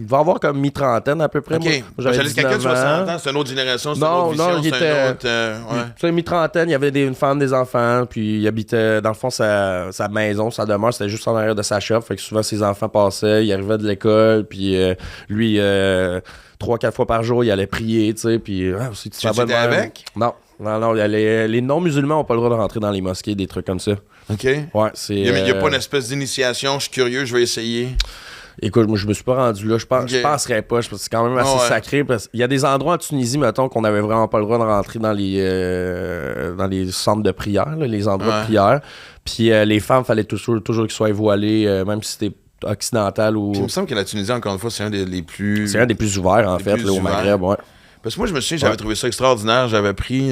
devait avoir comme mi-trentaine à peu près. OK. Moi, J'allais dire quelqu'un de 60 ans, c'est une autre génération, c'est une autre vision, il était... un autre... Tu sais, mi-trentaine, il y avait une femme, des enfants, puis il habitait, dans le fond, sa maison, sa demeure, c'était juste en arrière de sa shop, fait que souvent, ses enfants passaient, il arrivait de l'école, puis lui, 3-4 fois par jour, il allait prier, tu sais, puis... Tu étais avec? Non, les non-musulmans n'ont pas le droit de rentrer dans les mosquées, des trucs comme ça. OK. Ouais, c'est... Il n'y a pas une espèce d'initiation, je suis curieux, je vais essayer. Écoute, moi, je me suis pas rendu là. Je penserais pas. Je pense que c'est quand même assez sacré. Parce qu'il y a des endroits en Tunisie, mettons, qu'on avait vraiment pas le droit de rentrer dans les centres de prière, là, les endroits de prière. Puis les femmes, fallait toujours qu'ils soient voilées, même si c'était occidental ou... Puis il me semble que la Tunisie, encore une fois, c'est un des plus... C'est un des plus ouverts, en fait, là, au Maghreb, ouais. Parce que moi, je me souviens, j'avais trouvé ça extraordinaire. J'avais pris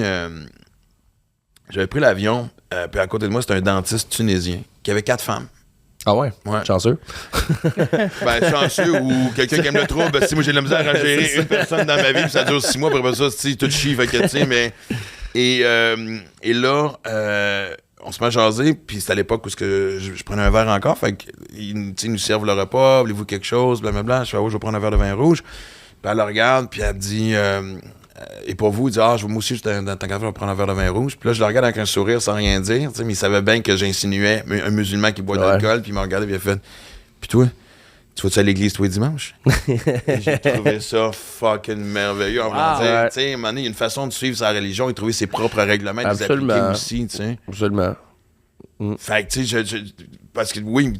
l'avion, puis à côté de moi, c'était un dentiste tunisien qui avait 4 femmes. Ah ouais? Chanceux? Chanceux ou quelqu'un qui aime le trouble. Si moi, j'ai de la misère à gérer une personne dans ma vie, puis ça dure 6 mois, puis après ça, tout chie, fait que, tu sais, mais... Et là, on se met à jaser, puis c'est à l'époque où je prenais un verre encore, fait qu'ils nous servent le repas, voulez-vous quelque chose, blablabla. Je fais, je vais prendre un verre de vin rouge. Puis elle le regarde, puis elle me dit... et pour vous, il dit, moi aussi, dans ta café, je vais prendre un verre de vin rouge. Puis là, je le regarde avec un sourire sans rien dire, mais il savait bien que j'insinuais un musulman qui boit de l'alcool, puis il m'a regardé, puis il a fait, puis toi, tu vas-tu à l'église tous les dimanches? J'ai trouvé ça fucking merveilleux. Tu sais, à un moment donné, il y a une façon de suivre sa religion et trouver ses propres règlements, et les appliquer aussi, tu sais. Absolument. Fait que, tu sais, parce que oui,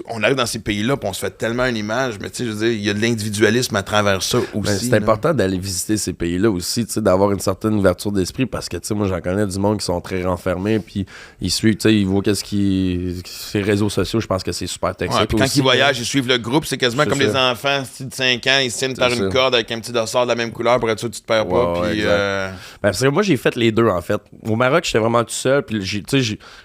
on arrive dans ces pays-là, puis on se fait tellement une image, mais tu sais, je veux dire, il y a de l'individualisme à travers ça aussi. C'est important d'aller visiter ces pays-là aussi, tu sais, d'avoir une certaine ouverture d'esprit, parce que, tu sais, moi, j'en connais du monde qui sont très renfermés, puis ils suivent, tu sais, ils voient ces réseaux sociaux, je pense que c'est super toxique puis quand ils voyagent, ils suivent le groupe, c'est quasiment comme les enfants de 5 ans, ils se tiennent par une corde avec un petit dossard de la même couleur pour être sûr que tu te perds pas, puis... parce que moi, j'ai fait les deux, en fait. Au Maroc, j'étais vraiment tout seul, puis je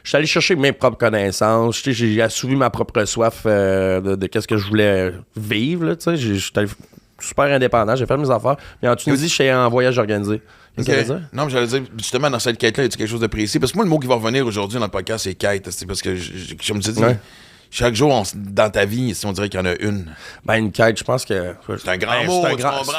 suis allé chercher mes propres connaissances. J'ai assouvi ma propre soif de qu'est-ce que je voulais vivre. J'étais super indépendant, j'ai fait mes affaires. Mais en Tunisie, j'étais en voyage organisé. Qu'est-ce que ça veut dire? Non, mais j'allais dire, justement, dans cette quête-là, il y a quelque chose de précis. Parce que moi, le mot qui va revenir aujourd'hui dans le podcast, c'est quête. C'est parce que, je me suis dit, chaque jour, dans ta vie, on dirait qu'il y en a une. Une quête, je pense que... C'est un grand mot. C'est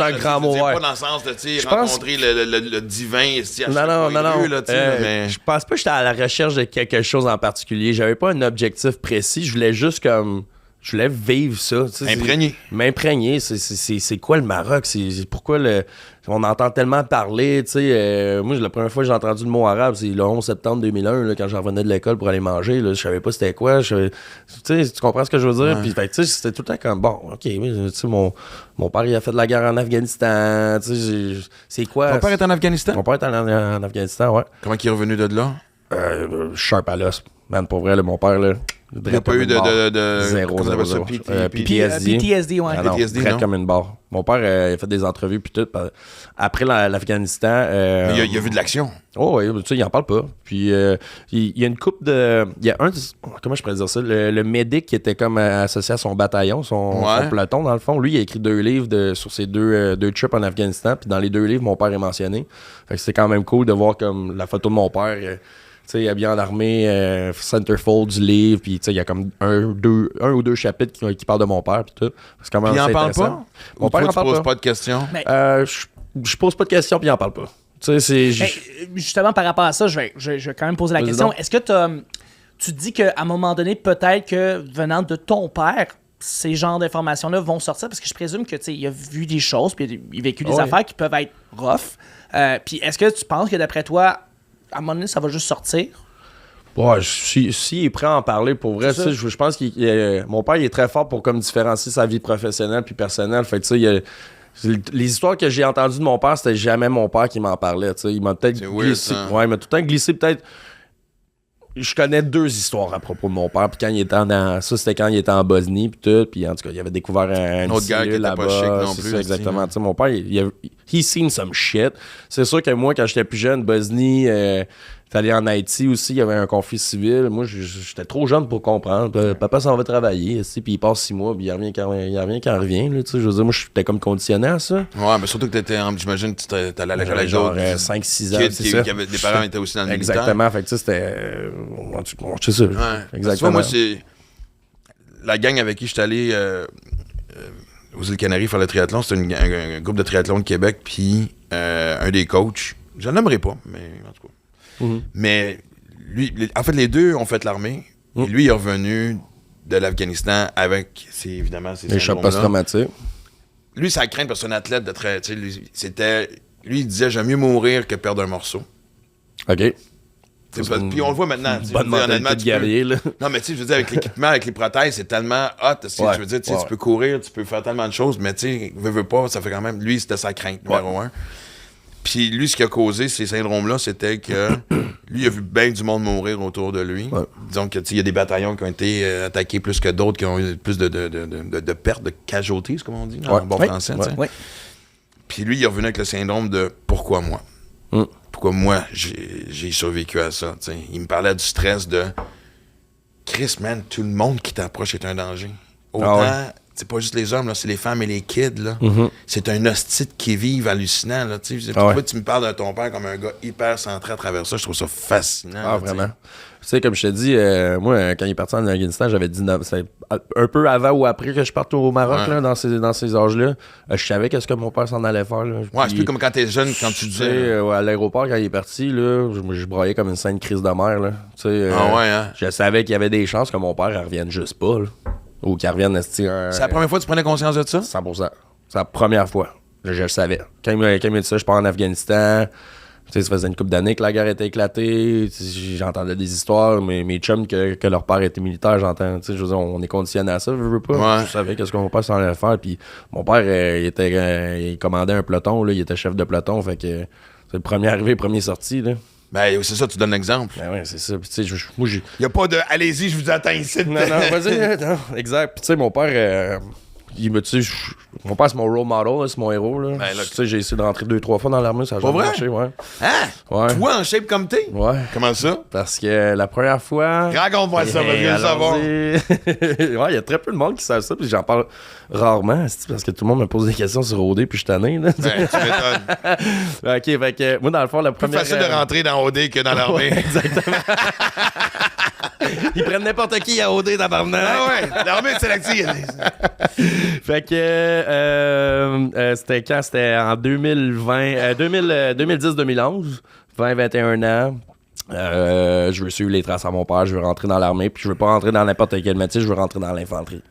un grand mot, pas dans le sens de rencontrer le divin ici à chaque Non. mais... Je pense pas que j'étais à la recherche de quelque chose en particulier. J'avais pas un objectif précis. Je voulais juste comme... Je voulais vivre ça. M'imprégner. C'est quoi le Maroc? C'est pourquoi on entend tellement parler. Moi, la première fois que j'ai entendu le mot arabe, c'est le 11 septembre 2001, là, quand j'en revenais de l'école pour aller manger. Là, je savais pas c'était quoi. Tu comprends ce que je veux dire? Puis, c'était tout le temps comme, bon, OK, mon père, il a fait de la guerre en Afghanistan. C'est quoi? Ton père est en Afghanistan? Mon père est en Afghanistan, ouais. Comment il est revenu de là? Sharp à l'os. Man, pour vrai, là, mon père, là... Il n'y a pas eu de Zéro, comment on appelle ça? zéro. PTSD, ouais. Ah non, PTSD, direct non? comme une barre. Mon père, il a fait des entrevues puis tout. Après l'Afghanistan... Mais il a vu de l'action. Oh oui, tu sais, il en parle pas. Puis il y a une couple de... Il y a un... Comment je pourrais dire ça? Le médic qui était comme associé à son bataillon, son peloton, dans le fond. Lui, il a écrit 2 livres sur ses deux trips en Afghanistan. Puis dans les 2 livres, mon père est mentionné. Fait que c'est quand même cool de voir comme la photo de mon père... Tu sais, habillé en armée, centerfold du livre, puis tu sais, il y a comme un ou deux chapitres qui parlent de mon père, puis tout. C'est quand même Puis il assez en parle intéressant. pas? Mon père Toi, en tu parle poses pas de questions? Mais- Je pose pas de questions, puis il en parle pas. Tu sais, Justement, par rapport à ça, je vais quand même poser la Vas-y question. donc. Est-ce que tu te dis qu'à un moment donné, peut-être que venant de ton père, ces genres d'informations-là vont sortir? Parce que je présume que il a vu des choses, puis il a vécu des affaires qui peuvent être rough. Puis est-ce que tu penses que d'après toi, à un moment donné, ça va juste sortir? Ouais, si il est prêt à en parler, pour vrai, tu sais, je pense que mon père, il est très fort pour comme différencier sa vie professionnelle puis personnelle. Fait que tu sais, les histoires que j'ai entendues de mon père, c'était jamais mon père qui m'en parlait. Tu sais, il m'a peut-être glissé. Ouais, il m'a tout le temps glissé peut-être. Je connais 2 histoires à propos de mon père. Puis quand il était c'était quand il était en Bosnie puis tout. Puis en tout cas, il avait découvert un autre gars qui était pas chic non plus. Ça, exactement. Tu sais, mon père, he seen some shit. C'est sûr que moi, quand j'étais plus jeune, Bosnie, t'es allé en Haïti aussi, il y avait un conflit civil. Moi, j'étais trop jeune pour comprendre. Papa s'en va travailler, puis il passe 6 mois, puis il revient quand il revient. Là, tu sais, je veux dire, moi, j'étais comme conditionné à ça. Ouais, mais surtout que j'imagine que t'allais à l'école avec genre d'autres 5-6 ans, kids c'est ça. qui avaient des parents qui étaient aussi dans le militaire. Exactement, fait que tu sais, c'était... c'est ça. Ouais. Exactement. Tu vois, moi, c'est la gang avec qui je suis allé aux îles Canaries faire le triathlon. C'était un groupe de triathlon de Québec, puis un des coachs, je ne l'aimerais pas, mais en tout cas. Mhm. Mais lui, en fait, les deux ont fait l'armée. Et lui, il est revenu de l'Afghanistan avec, évidemment, ces Les chocs syndromes-là. post-traumatiques. Lui, ça craint parce que c'est un athlète de très... Tu sais, lui, il disait, j'aime mieux mourir que perdre un morceau. OK. Puis on le voit maintenant. Bonne mentalité de guerrier, là. Non, mais tu sais, je veux dire, avec l'équipement, avec les prothèses, c'est tellement hot. Je veux dire, tu peux courir, tu peux faire tellement de choses, mais tu sais, veux pas, ça fait quand même... Lui, c'était sa crainte, numéro 1. Puis lui, ce qui a causé ces syndromes-là, c'était que lui, il a vu bien du monde mourir autour de lui. Ouais. Disons que il y a des bataillons qui ont été attaqués plus que d'autres, qui ont eu plus de pertes, de casualties, comme on dit, en bon français. Tu sais. Ouais. Puis lui, il est revenu avec le syndrome de « Pourquoi moi? Pourquoi moi, j'ai survécu à ça? » Tu sais. Il me parlait du stress de « Chris, man, tout le monde qui t'approche est un danger. Autant... C'est pas juste les hommes, là, c'est les femmes et les kids. Là. C'est un hostie qui vivent hallucinant. Là, pourquoi tu me parles de ton père comme un gars hyper centré à travers ça? Je trouve ça fascinant. Ah, vraiment. Tu sais, comme je te dis, moi, quand il est parti en Afghanistan, j'avais 19. C'est un peu avant ou après que je parte au Maroc, là, dans ces âges-là. Je savais qu'est-ce que mon père s'en allait faire. Là. Ouais, c'est plus comme quand t'es jeune, quand tu disais. À l'aéroport, quand il est parti, là, je broyais comme une sainte crise de mer. Là. Hein? Je savais qu'il y avait des chances que mon père ne revienne juste pas. Là. Ou qu'il revienne. C'est la première fois que tu prenais conscience de ça? 100%. C'est la première fois. Je le savais. Quand il m'a dit ça, je pars en Afghanistan. Tu sais, ça faisait une couple d'années que la guerre était éclatée. J'entendais des histoires, mes chums que leur père était militaire, j'entends. Je veux dire, on est conditionné à ça, je veux pas. Ouais. Je savais qu'est-ce que mon père s'en allait faire. Puis mon père, il commandait un peloton, là, il était chef de peloton. Fait que c'est le premier arrivé, premier sorti. Là. Ben, c'est ça, tu donnes l'exemple. Ben ouais, c'est ça. Puis tu sais, moi, j'ai. Il n'y a pas de « Allez-y, je vous attends ici. » Non, vas-y, non, exact. Puis tu sais, mon père, mon père, c'est mon role model, là, c'est mon héros. Là. Ben, là, tu sais, j'ai essayé de rentrer 2-3 fois dans l'armée, ça a jamais vrai? marché, ouais. Hein? Ouais. Toi, en shape comme t'es? Ouais. Comment ça? Parce que la première fois. Raconte-moi ça, parce que je veux savoir. Ouais, il y a très peu de monde qui savent ça, puis j'en parle rarement, parce que tout le monde me pose des questions sur OD, puis je suis tanné. Là. Ben, tu m'étonnes. Ok, fait que moi, dans le fond, la Plus première. facile de rentrer dans OD que dans l'armée. Ouais, exactement. Ils prennent n'importe qui à OD, tabarnak. Ah ouais, l'armée est sélective. Fait que c'était quand? C'était en 2010-2011, 20-21 ans. Je veux suivre les traces à mon père, je veux rentrer dans l'armée, puis je veux pas rentrer dans n'importe quel métier, je veux rentrer dans l'infanterie.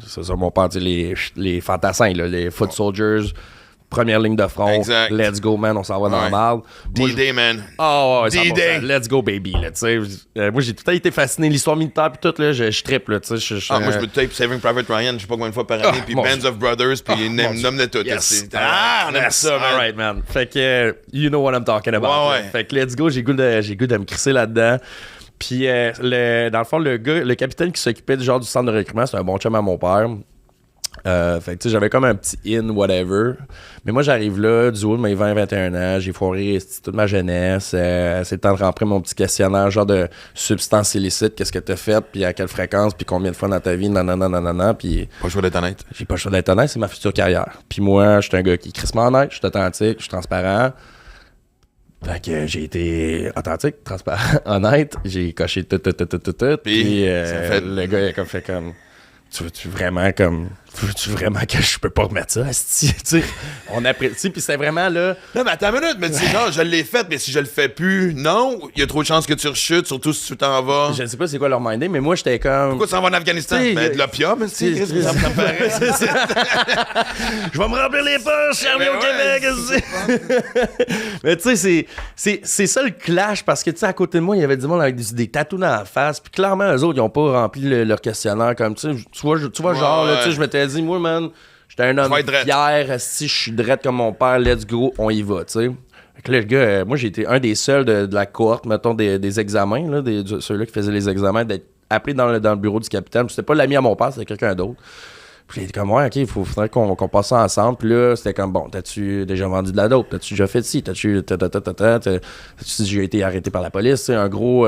C'est ça, mon père, les fantassins, là, les foot soldiers, première ligne de front. Exact. Let's go, man, on s'en va dans la marde. D-Day, man. Oh, ouais, D-Day. 100%. Let's go, baby, là, tu sais. Moi, j'ai tout le temps été fasciné, l'histoire militaire, puis tout, là, je trippe, là, tu sais. Moi, je me tape Saving Private Ryan, je sais pas combien de fois par année, puis mon Bands of Brothers, puis nomme-le tout. Yes. On aime ça, man. Alright, man. Fait que, you know what I'm talking about. Ouais. Fait que let's go, j'ai goût de me crisser là-dedans. Puis, dans le fond, le capitaine qui s'occupait du centre de recrutement, c'est un bon chum à mon père. Fait que, tu sais, j'avais comme un petit in, whatever. Mais moi, j'arrive là, du haut de mes 20-21 ans, j'ai foiré toute ma jeunesse. C'est le temps de remplir mon petit questionnaire, genre de substances illicites, qu'est-ce que t'as fait, puis à quelle fréquence, puis combien de fois dans ta vie, nanana, puis... Pas le choix d'être honnête. J'ai pas le choix d'être honnête, c'est ma future carrière. Puis moi, j'étais un gars qui est crissement honnête, je suis authentique, je suis transparent. Fait que j'ai été authentique, transparent, honnête. J'ai coché tout. Puis le gars, il a fait comme... Tu veux-tu vraiment que je peux pas remettre ça, asti? Tu sais, on apprécie, puis c'est vraiment là... Non, mais attends une minute, mais dis non, je l'ai fait, mais si je le fais plus, non, il y a trop de chances que tu rechutes, surtout si tu t'en vas. Je ne sais pas c'est quoi leur mindé, mais moi, j'étais comme... Pourquoi tu s'en vas en Afghanistan? Ben, de l'opium, c'est ça me paraît. Je vais me remplir les poches, je suis au Québec, mais tu sais, c'est ça le clash, parce que, tu sais, à côté de moi, il y avait du monde avec des tatous dans la face, puis clairement, eux autres, ils ont pas rempli leur questionnaire comme, tu vois, genre, là, tu sais, je m'étais dit, moi, man, j'étais un homme fier, si je suis drette comme mon père, let's go, on y va, tu sais. Fait que là, le gars, moi, j'ai été un des seuls de la cohorte, mettons, des examens, là, ceux-là qui faisaient les examens, d'être appelé dans le bureau du capitaine. C'était pas l'ami à mon père, c'était quelqu'un d'autre. Puis il était comme, ouais, OK, il faudrait qu'on passe ça ensemble. Puis là, c'était comme, bon, t'as-tu déjà vendu de la dope? T'as-tu déjà fait ci? T'as-tu déjà été arrêté par la police? C'est un gros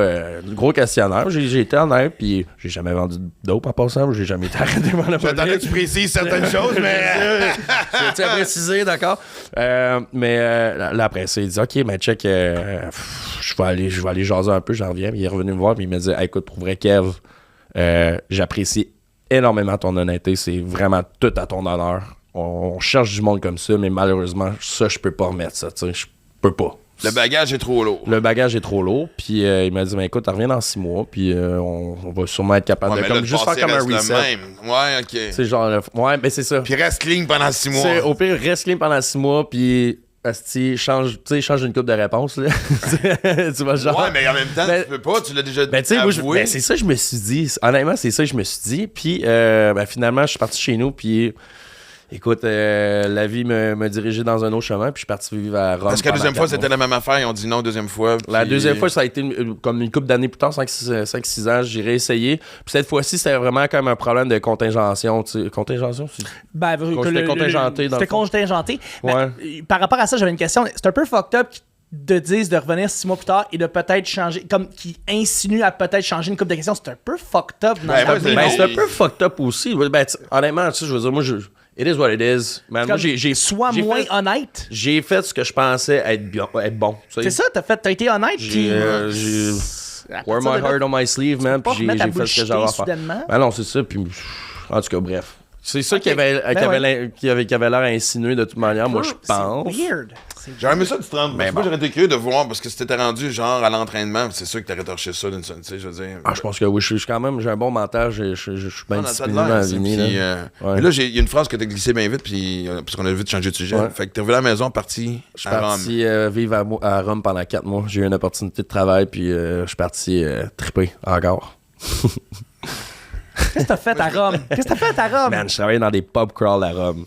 questionnaire. J'ai été honnête, puis j'ai jamais vendu de dope en passant. J'ai jamais été arrêté par la police. J'attendais que tu précises certaines choses, mais... Tu as précisé, d'accord? Mais là, après ça, il dit, OK, mais check, je vais aller jaser un peu, j'en reviens. Il est revenu me voir, puis il me dit, hey, écoute, pour vrai, Kev, j'apprécie énormément ton honnêteté, c'est vraiment tout à ton honneur. On cherche du monde comme ça, mais malheureusement, ça, je peux pas remettre ça, tu sais, je peux pas. Le bagage est trop lourd. Puis il m'a dit, ben écoute, reviens dans 6 mois, puis on va sûrement être capable de comme, juste faire comme un reset. Ouais, OK. C'est genre, ouais, ben c'est ça. Puis reste clean pendant 6 mois. Au pire, reste clean pendant 6 mois, puis... Asti, change une coupe de réponse, là. Tu vas genre... Ouais, mais en même temps, tu peux pas, tu l'as déjà avoué. C'est ça que je me suis dit. Honnêtement, c'est ça que je me suis dit. Puis, finalement, je suis parti chez nous, puis... Écoute, la vie m'a dirigé dans un autre chemin, puis je suis parti vivre à Rome. Parce que la deuxième fois, c'était la même affaire, ils ont dit non deuxième fois. Puis... La deuxième fois, ça a été comme une couple d'années plus tard, 5-6 ans, j'ai réessayé. Puis cette fois-ci, c'était vraiment comme un problème de contingention. Contingention? Ben, c'était contingenté. C'était contingenté. Ouais. Par rapport à ça, j'avais une question. C'est un peu fucked up de dire de revenir 6 mois plus tard et de peut-être changer, comme qui insinue à peut-être changer une couple de questions. C'est un peu fucked up. C'est un peu fucked up aussi. Ben, honnêtement, tu sais, je veux dire, moi, it is what it is. Man, moi, Sois moins honnête. J'ai fait ce que je pensais être bon. C'est ça, t'as été honnête. J'ai wear my heart on my sleeve, man. Puis j'ai fait ce que j'avais à faire. Ben non, c'est ça. Puis en tout cas, bref. C'est ça qui avait l'air insinué de toute manière, moi je pense. C'est weird. J'aurais aimé ça du 30. Moi, j'aurais été curieux de voir, parce que si t'étais rendu genre à l'entraînement, c'est sûr que t'aurais torché ça d'une seule, tu sais, je veux dire. Ah, je pense que oui, je suis quand même, j'ai un bon mental, je suis bien discipliné dans la vie. Mais là, il y a une phrase que t'as glissée bien vite, puis parce qu'on a vite changé de sujet. Ouais. Fait que t'es revenu à la maison, parti à Rome. Je suis parti vivre à Rome pendant 4 mois. J'ai eu une opportunité de travail, puis je suis parti triper encore. Qu'est-ce que t'as fait à Rome? Man, je travaillais dans des pub crawls à Rome.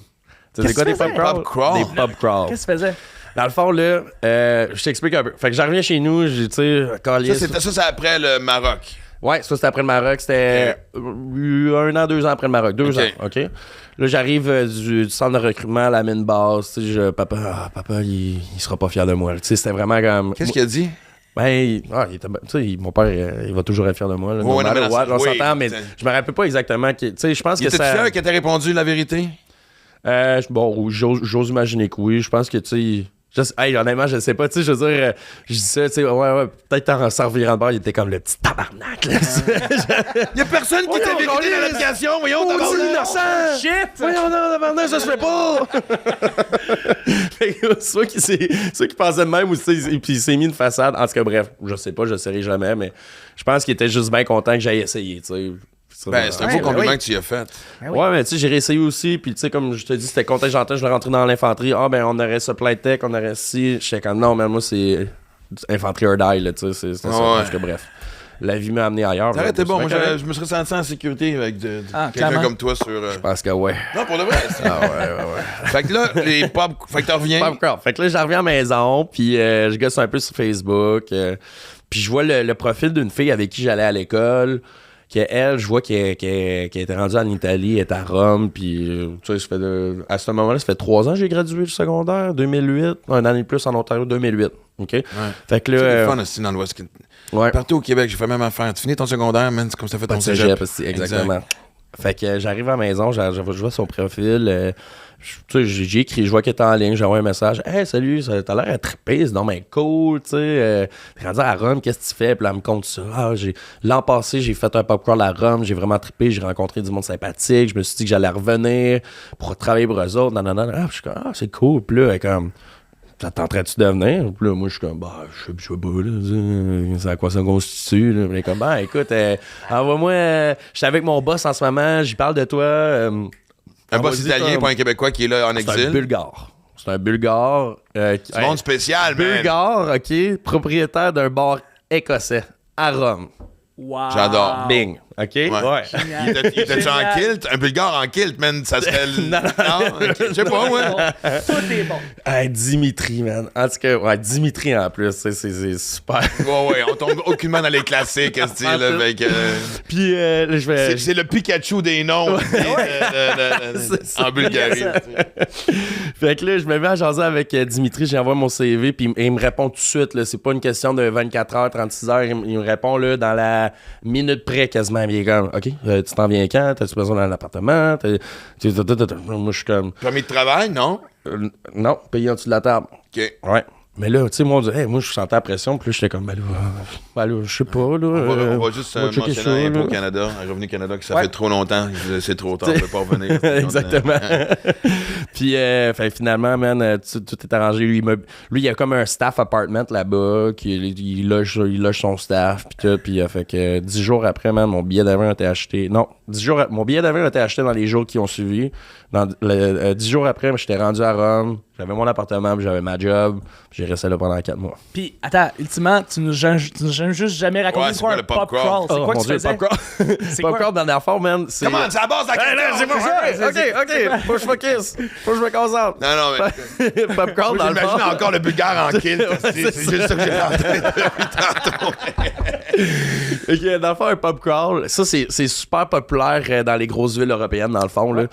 Tu sais quoi des pub crawls? Des pub crawls. Qu'est-ce que tu faisais? Dans le fond, là, je t'explique un peu. Fait que j'en reviens chez nous, tu sais, ça, c'est après le Maroc. Ouais, ça, c'était après le Maroc. C'était 1 an, 2 ans après le Maroc. 2 ans, OK? Là, j'arrive du centre de recrutement à la mine basse. Tu sais, papa, il sera pas fier de moi. Tu sais, c'était vraiment comme... Qu'est-ce qu'il a dit? Ben, mon père, il va toujours être fier de moi. Là, on s'entend, mais je me rappelle pas exactement. Je pense que ça... fier que t'aies répondu la vérité? Bon, j'ose imaginer que oui. Je pense que, tu sais... honnêtement, je sais pas, tu sais, je veux dire, je dis ça, tu sais, ouais, peut-être en servirant de bord, il était comme le petit tabarnak, là. Il y a personne qui t'a vérité dans l'application, voyons, t'as innocent! Shit! Voyons, non, tabarnak, ça se fait pas! Soit qui pensait de même, ou puis il s'est mis une façade, en tout cas, bref, je sais pas, je saurai jamais, mais je pense qu'il était juste bien content que j'aille essayer, tu sais. C'est un beau compliment que tu y as fait. Ouais, mais tu sais, j'ai réessayé aussi. Puis tu sais, comme je te dis, c'était contingenté. Je l'ai rentré dans l'infanterie. Ah, ben, on aurait supply tech, on aurait ci. J'étais comme, non, mais moi, c'est infanterie or die, là, tu sais. C'est ça. Parce que bref. la vie m'a amené ailleurs. Ça aurait été bon. Moi, correct. je me serais senti en sécurité avec quelqu'un clairement. comme toi sur. Je pense que ouais. Non, pour de vrai. Ah ouais. Fait que là, les pop. Fait que t'en reviens. Popcorn. Fait que là, j'en reviens à la maison, puis je gosse un peu sur Facebook, puis je vois le profil d'une fille avec qui j'allais à l'école, qu'elle, je vois qu'elle était rendue en Italie, elle est à Rome, puis tu sais, à ce moment-là, ça fait 3 ans que j'ai gradué du secondaire, 2008, un an et plus en Ontario, 2008. OK? Ouais. Fait que là. C'est fun aussi dans l'Ouest. Ouais. Partout au Québec, j'ai fait la même affaire. Tu finis ton secondaire, man, c'est comme ça fait ton cégep. Exactement. Exact. Fait que j'arrive à la maison, je vois son profil. Tu sais, j'ai écrit, je vois qu'elle est en ligne, j'envoie un message. Hey, salut, t'as l'air à triper, c'est donc bien cool, tu sais. T'es rendu à Rome, qu'est-ce que tu fais? Puis là, elle me compte ça. L'an passé, j'ai fait un popcorn à Rome, j'ai vraiment trippé, j'ai rencontré du monde sympathique, je me suis dit que j'allais revenir pour travailler pour eux autres. Je suis comme, c'est cool. Puis là, elle est comme, ça tenterait-tu de venir? Puis là, moi, je suis comme, je sais pas, là, c'est à quoi ça constitue? Là. Puis elle est comme, écoute, envoie-moi, je suis avec mon boss en ce moment, j'y parle de toi. Un boss italien, pas un Québécois qui est là en exil. C'est un Bulgare. C'est un Bulgare. C'est un monde spécial, man. Bulgare, OK, propriétaire d'un bar écossais à Rome. Wow. J'adore. Bing. OK? Ouais. Il était-tu en kilt? Un Bulgare en kilt, man, ça serait... non, okay. Je sais pas, moi. Tout est bon. Dimitri, man. En tout cas, ouais, Dimitri en plus, c'est super. Ouais, on tombe aucunement dans les classiques, style, avec... Puis, je vais... C'est le Pikachu des noms en Bulgarie. Fait que là, je me mets à jaser avec Dimitri, j'envoie mon CV, puis il me répond tout de suite, là. C'est pas une question de 24 heures, 36 heures. Il me répond, là, dans la minute près, quasiment. Il est comme, OK, tu t'en viens quand? T'as-tu besoin d'un appartement? Moi, je suis comme... Permis de travail, non? Non, payé en dessous de la table. OK. Ouais. Mais là, tu sais, moi, on dit, moi, je sentais la pression, puis là, j'étais comme, je sais pas, là. On va juste mentionner Impôt Canada, un Revenu Canada, que ça fait trop longtemps. C'est trop tard, on peut pas revenir. Exactement. Puis, finalement, man, tout est arrangé. Lui, il y a comme un staff apartment là-bas, il loge son staff, puis tout. Puis, fait que 10 jours après, man, mon billet d'avion a été acheté. Non, mon billet d'avion a été acheté dans les jours qui ont suivi. 10 jours après, j'étais rendu à Rome, j'avais mon appartement, puis j'avais ma job, puis j'ai resté là pendant 4 mois. Puis, attends, ultimement, tu nous as juste jamais raconté c'est quoi le pop crawl? C'est quoi que tu faisais? Pop crawl, dans la forme, man, c'est... Comment? C'est à base de la question! C'est pas ça! OK, faut que je focus, faut que je me concentre. Non, mais... Pop crawl, dans le fond... J'imagine encore le Bulgare en kilt. C'est juste ça que j'ai en tête depuis tantôt. OK, dans le fond, un pub crawl, ça, c'est super populaire dans les grosses villes européennes, dans le fond, là.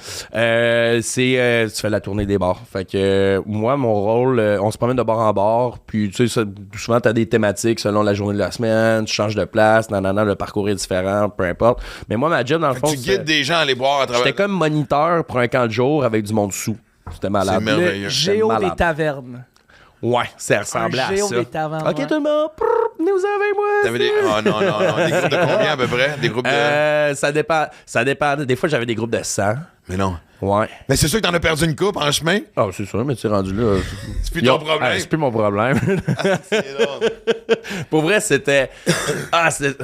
Tu fais la tournée des bars. Fait que moi, mon rôle, on se promène de bar en bar, puis tu sais, souvent, t'as des thématiques selon la journée de la semaine, tu changes de place, le parcours est différent, peu importe. Mais moi, ma job, dans le fond, tu guides des gens à aller boire à travers... J'étais comme moniteur pour un camp de jour avec du monde sous. C'était malade. C'est merveilleux. Le géo des tavernes. Ouais, ça ressemblait à géo ça. des tavernes. OK, tout le monde, nous avec moi. T'avais des... Oh non. Des groupes de combien à peu près? Des groupes de... Ça dépend. Des fois, j'avais des groupes de 100. Mais non. Ouais. Mais c'est sûr que t'en as perdu une coupe en chemin. Ah, c'est sûr, mais tu es rendu là. C'est plus ton problème. C'est plus mon problème. C'est drôle. Pour vrai, c'était.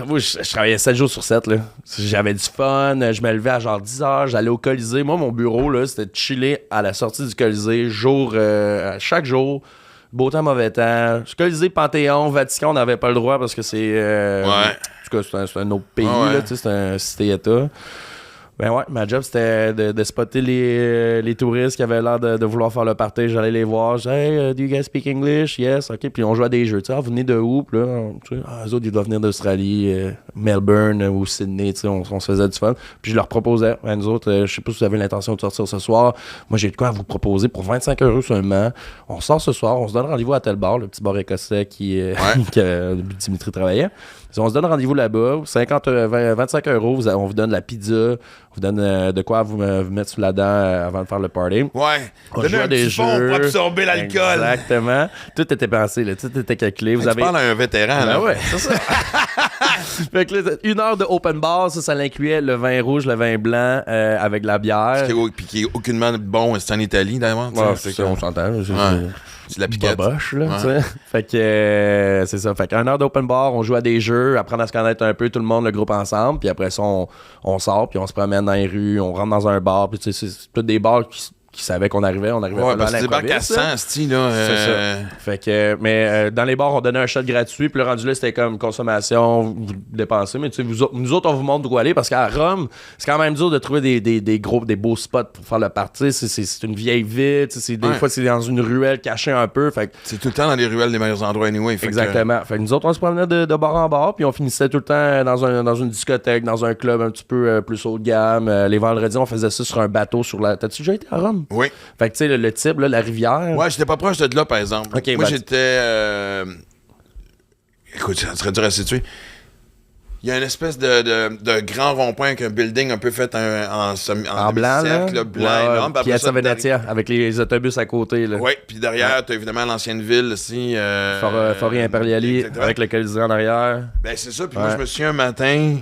Moi, je travaillais 7 jours sur 7, là. J'avais du fun. Je me levais à genre 10 heures. J'allais au Colisée. Moi, mon bureau, là, c'était de chiller à la sortie du Colisée, chaque jour. Beau temps, mauvais temps. Colisée, Panthéon, Vatican, on n'avait pas le droit parce que c'est. Ouais. En tout cas, c'est un autre pays, ouais. là, tu sais, c'est un cité-État. Ben ouais, ma job, c'était de spotter les touristes qui avaient l'air de vouloir faire le party. J'allais les voir. Je disais, hey, do you guys speak English? Yes, OK. Puis on jouait à des jeux. Tu sais, vous venez de où? Puis là, tu sais, eux autres, ils doivent venir d'Australie, Melbourne ou Sydney. Tu sais, on se faisait du fun. Puis je leur proposais, nous autres, je sais pas si vous avez l'intention de sortir ce soir. Moi, j'ai de quoi à vous proposer pour 25 € seulement. On sort ce soir, on se donne rendez-vous à tel bar, le petit bar écossais que Dimitri travaillait. On se donne rendez-vous là-bas, 25 €, on vous donne la pizza, on vous donne de quoi vous mettre sous la dent avant de faire le party. Ouais. On Donnez joue à des jeux pour absorber l'alcool. Exactement. Tout était pensé, là, tout était calculé. Tu parles à un vétéran, là. Ouais, c'est ça. Fait que là, 1 heure de open bar, ça l'incluait le vin rouge, le vin blanc avec la bière. Puis qui est aucunement bon, c'est en Italie, d'ailleurs. Ouais, c'est ça, on s'entend. C'est la piquette. Boboche, là, tu sais. Fait que c'est ça. Fait qu'une heure d'open bar, on joue à des jeux, apprendre à se connaître un peu, tout le monde, le groupe ensemble. Puis après ça, on sort, puis on se promène dans les rues, on rentre dans un bar. Puis tu sais, c'est tous des bars qui qui savaient qu'on arrivait. On arrivait Ouais, pas parce que à tu débarques à l'improviste, 100, là. c'ti, là. C'est ça. Fait que, mais dans les bars, on donnait un shot gratuit, puis le rendu là, c'était comme consommation, vous dépensez, mais tu sais, nous autres, on vous montre où aller, parce qu'à Rome, c'est quand même dur de trouver des beaux spots pour faire le party. C'est une vieille ville, tu sais, des fois, c'est dans une ruelle cachée un peu. Fait que, C'est tout le temps dans les ruelles des meilleurs endroits, anyway. Fait que- exactement. Fait que nous autres, on se promenait de bar en bar, puis on finissait tout le temps dans une discothèque, dans un club un petit peu plus haut de gamme. Les vendredis, on faisait ça sur un bateau sur la. T'as-tu déjà été à Rome? Oui. Fait que tu sais, le type, là, la rivière. Ouais, j'étais pas proche de là, par exemple. Ok, Moi, bah, j'étais. Écoute, ça serait dur à situer. Il y a une espèce de grand rond-point avec un building un peu fait en blanc, cercle, là. blanc, Ouais, énorme. Puis après Piazza ça, Venezia, avec les autobus à côté, là. Oui, puis derrière, t'as évidemment l'ancienne ville aussi. Fori Imperiali, exactement. avec le Colisée en arrière. Ben, c'est ça. Puis moi, Ouais. je me souviens un matin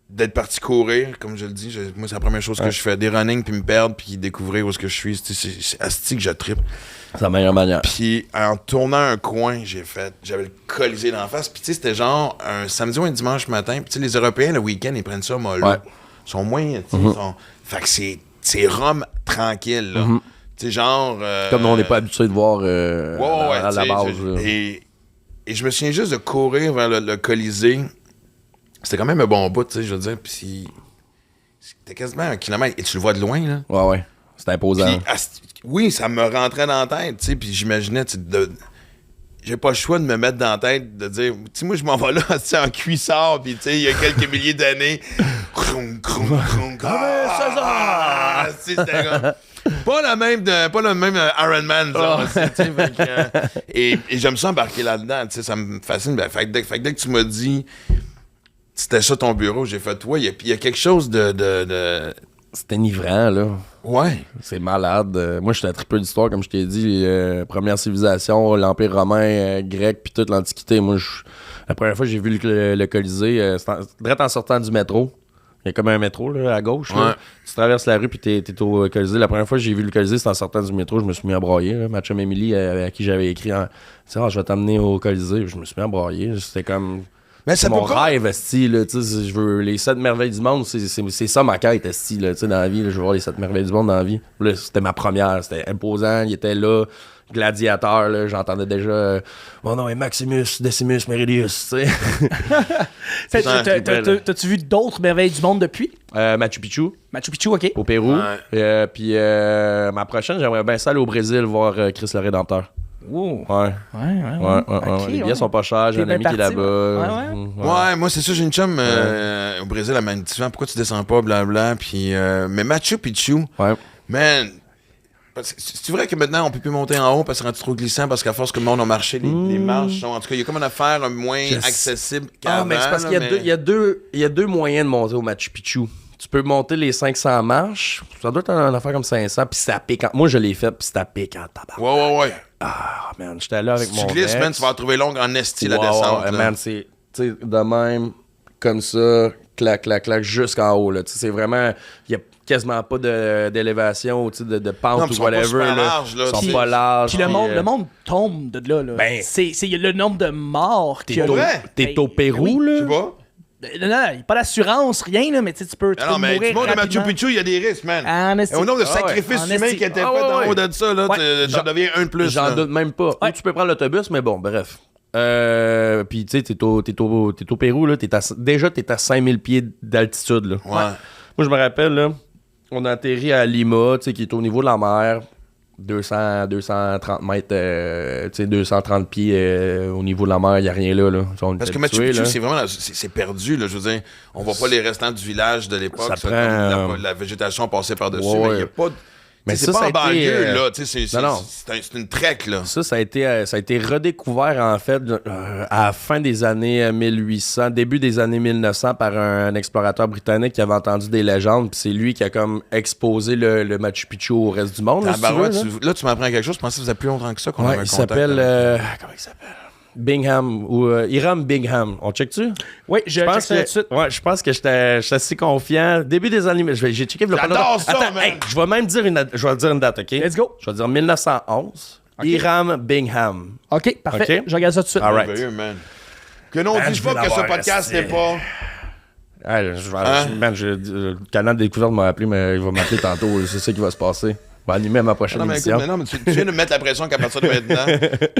d'être parti courir, comme je le dis. Moi, c'est la première chose que je fais. Des running, puis me perdre, puis découvrir où est-ce que je suis. C'est asti que je trippe. C'est la meilleure manière. Puis en tournant un coin, j'avais le Colisée d'en face. Puis tu sais, c'était genre un samedi ou un dimanche matin. Puis tu sais, les Européens, le week-end, ils prennent ça mollo. Ouais. Ils sont moins, tu sais, fait que c'est Rome tranquille, là. Tu sais, genre... Comme on n'est pas habitué de voir ouais, à la tu sais, base. là. Et je me souviens juste de courir vers le Colisée. C'était quand même un bon bout, tu sais, je veux dire. Puis c'était quasiment 1 kilomètre. Et tu le vois de loin, là. Ouais. C'est imposant. Puis, oui, ça me rentrait dans la tête, tu sais, puis j'imaginais, tu sais, j'ai pas le choix de me mettre dans la tête, de dire, tu sais, moi, je m'en vais là, tu sais, en cuissard, puis tu sais, il y a quelques milliers d'années, croum, croum, croum, ah, tu sais, c'était comme... Pas le même Iron Man, ça, aussi, tu sais, fait que, et j'aime ça embarquer là-dedans, tu sais, ça me fascine. Ben, fait que dès que tu m'as dit, c'était ça ton bureau, j'ai fait, ouais, il y a quelque chose de... C'est enivrant, là. Ouais. C'est malade. Moi, je suis un tripeux d'histoire, comme je t'ai dit. Première civilisation, l'Empire romain, grec, puis toute l'Antiquité. Moi, la première fois que j'ai vu le Colisée, c'était direct en sortant du métro. Il y a comme un métro là, à gauche. Là. Ouais. Tu traverses la rue, puis t'es au Colisée. La première fois que j'ai vu le Colisée, c'était en sortant du métro. Je me suis mis à brailler. Là. Ma chum Emily, à qui j'avais écrit, je vais t'amener au Colisée. Je me suis mis à brailler. C'était comme... Mais ça C'est mon peut pas... rêve, esti, là, tu sais, je veux les 7 merveilles du monde, c'est ça ma quête, esti, là, tu sais, dans la vie, là, je veux voir les 7 merveilles du monde dans la vie. Là, c'était ma première, c'était imposant, il était là, gladiateur, là, j'entendais déjà, mon nom est Maximus Decimus Meridius, tu sais. T'as-tu vu d'autres merveilles du monde depuis? Machu Picchu, Machu Picchu, OK. au Pérou, Ouais. puis ma prochaine, j'aimerais bien ça aller au Brésil voir Christ le Rédempteur. Wow. Ouais. Ok, Les billets sont pas chers, j'ai T'es un bien ami qui est parti, là-bas. Ouais, moi, c'est ça, j'ai une chum au Brésil, elle m'a dit souvent, pourquoi tu descends pas, blablabla, puis... mais Machu Picchu, Ouais. man... C'est vrai que maintenant, on peut plus monter en haut parce que c'est rendu trop glissant, parce qu'à force que le monde a marché, les marches sont... En tout cas, il y a comme une affaire moins accessible qu'avant. Mais c'est parce qu'il y a deux moyens de monter au Machu Picchu. Tu peux monter les 500 marches, ça doit être une affaire comme 500, puis ça pique. Moi, je l'ai fait, puis ça pique en tabac. Ouais. Ah, man, j'étais là avec Si mon tu glisses, ex. man, tu vas la trouver longue en esti, la Ouais, descente. ouais, là. man, c'est, tu sais, de même, comme ça, clac, jusqu'en haut, là. Tu sais, c'est vraiment, il y a quasiment pas d'élévation, tu sais, de pente Non, ou puis ils sont pas whatever, super là. larges, là, Ils tu sont sais. pas larges. Puis le monde tombe de là. là. Ben, c'est le nombre de morts qu'il y a. Pour vrai? T'es au Pérou, Je là? sais pas. Non, il n'y a pas d'assurance, rien, là, mais tu sais, tu peux Non, mais mourir du monde de Machu rapidement. Picchu, il y a des risques, man. En esti. Et au nombre de Ah ouais. sacrifices En humains esti. qui étaient Ah faits ouais, en haut de ça, là, Ouais. t'en deviens un de plus. J'en là. doute même pas. Ouais. Ou tu peux prendre l'autobus, mais bon, bref. Puis, tu sais, t'es au Pérou, là. Déjà, t'es à 5000 pieds d'altitude, là. Ouais. Moi, je me rappelle, là, on a atterri à Lima, tu sais, qui est au niveau de la mer. 230 mètres, tu sais, 230 pieds au niveau de la mer, il n'y a rien là. On Parce est que Machu habitués, Picchu, là. c'est vraiment... C'est perdu, là. Je veux dire, on voit pas les restants du village de l'époque. Ça Ça, prend, comme la végétation passée par-dessus, ouais, mais il ouais. n'y a pas de... Mais c'est ça, pas ça en a été, banlieue, là. Tu sais, non. c'est une trek, là. Ça a été redécouvert, en fait, à la fin des années 1800, début des années 1900, par un explorateur britannique qui avait entendu des légendes, puis c'est lui qui a comme exposé le Machu Picchu au reste du monde. Là, si tu veux, là. Là, tu m'apprends quelque chose. Je pensais que ça faisait plus longtemps que ça qu'on avait Ouais, un il contact. s'appelle... comment il s'appelle? Bingham, ou Hiram Bingham. On check-tu? Oui, je pense check ça tout de suite. Ouais, je pense que j'étais assez confiant. Début des années... J'ai checké... J'adore ça, Attends, man! hey, je vais même dire une date, OK? Let's go. Je vais dire 1911. OK. Hiram Bingham. OK, parfait. OK. Je regarde ça tout de suite. All right. Merveilleux, man. Que non, Man, dis je pas veux que ce l'avoir, podcast c'est- n'est pas... Le canal de découverte m'a appelé, mais il va m'appeler tantôt. C'est ça qui va se passer. On va animer ma prochaine Non, mais émission. écoute, mais tu viens de me mettre la pression qu'à partir de maintenant,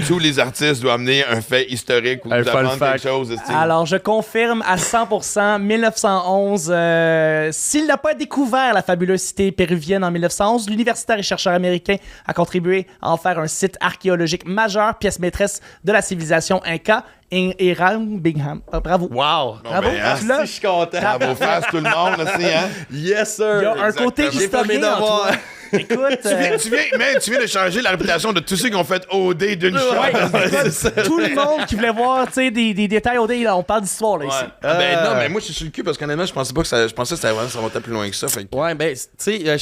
tous les artistes doivent amener un fait historique ou Un nous fun apprendre fact. quelque chose. esti. Alors, je confirme à 100%, 1911, s'il n'a pas découvert la fabuleuse cité péruvienne en 1911, l'universitaire et chercheur américain a contribué à en faire un site archéologique majeur, pièce maîtresse de la civilisation Inca, Hiram Bingham. Bravo. Wow! Bon, Bravo. ben, hein, Tu l'as? je suis content. bravo face tout le monde, aussi, hein? Yes, sir! Il y a un côté Exactement. historien en toi. Écoute, Tu viens de changer la réputation de tous ceux qui ont fait OD d'une shot. ouais, écoute, tout le monde qui voulait voir tu sais, des détails au dé, là, on parle d'histoire là, ici. Ben non, mais moi je suis sur le cul parce qu'honnêtement, je pensais pas que ça. Je pensais que ça montait plus loin que ça. Fait que- Ouais, ben, tu sais,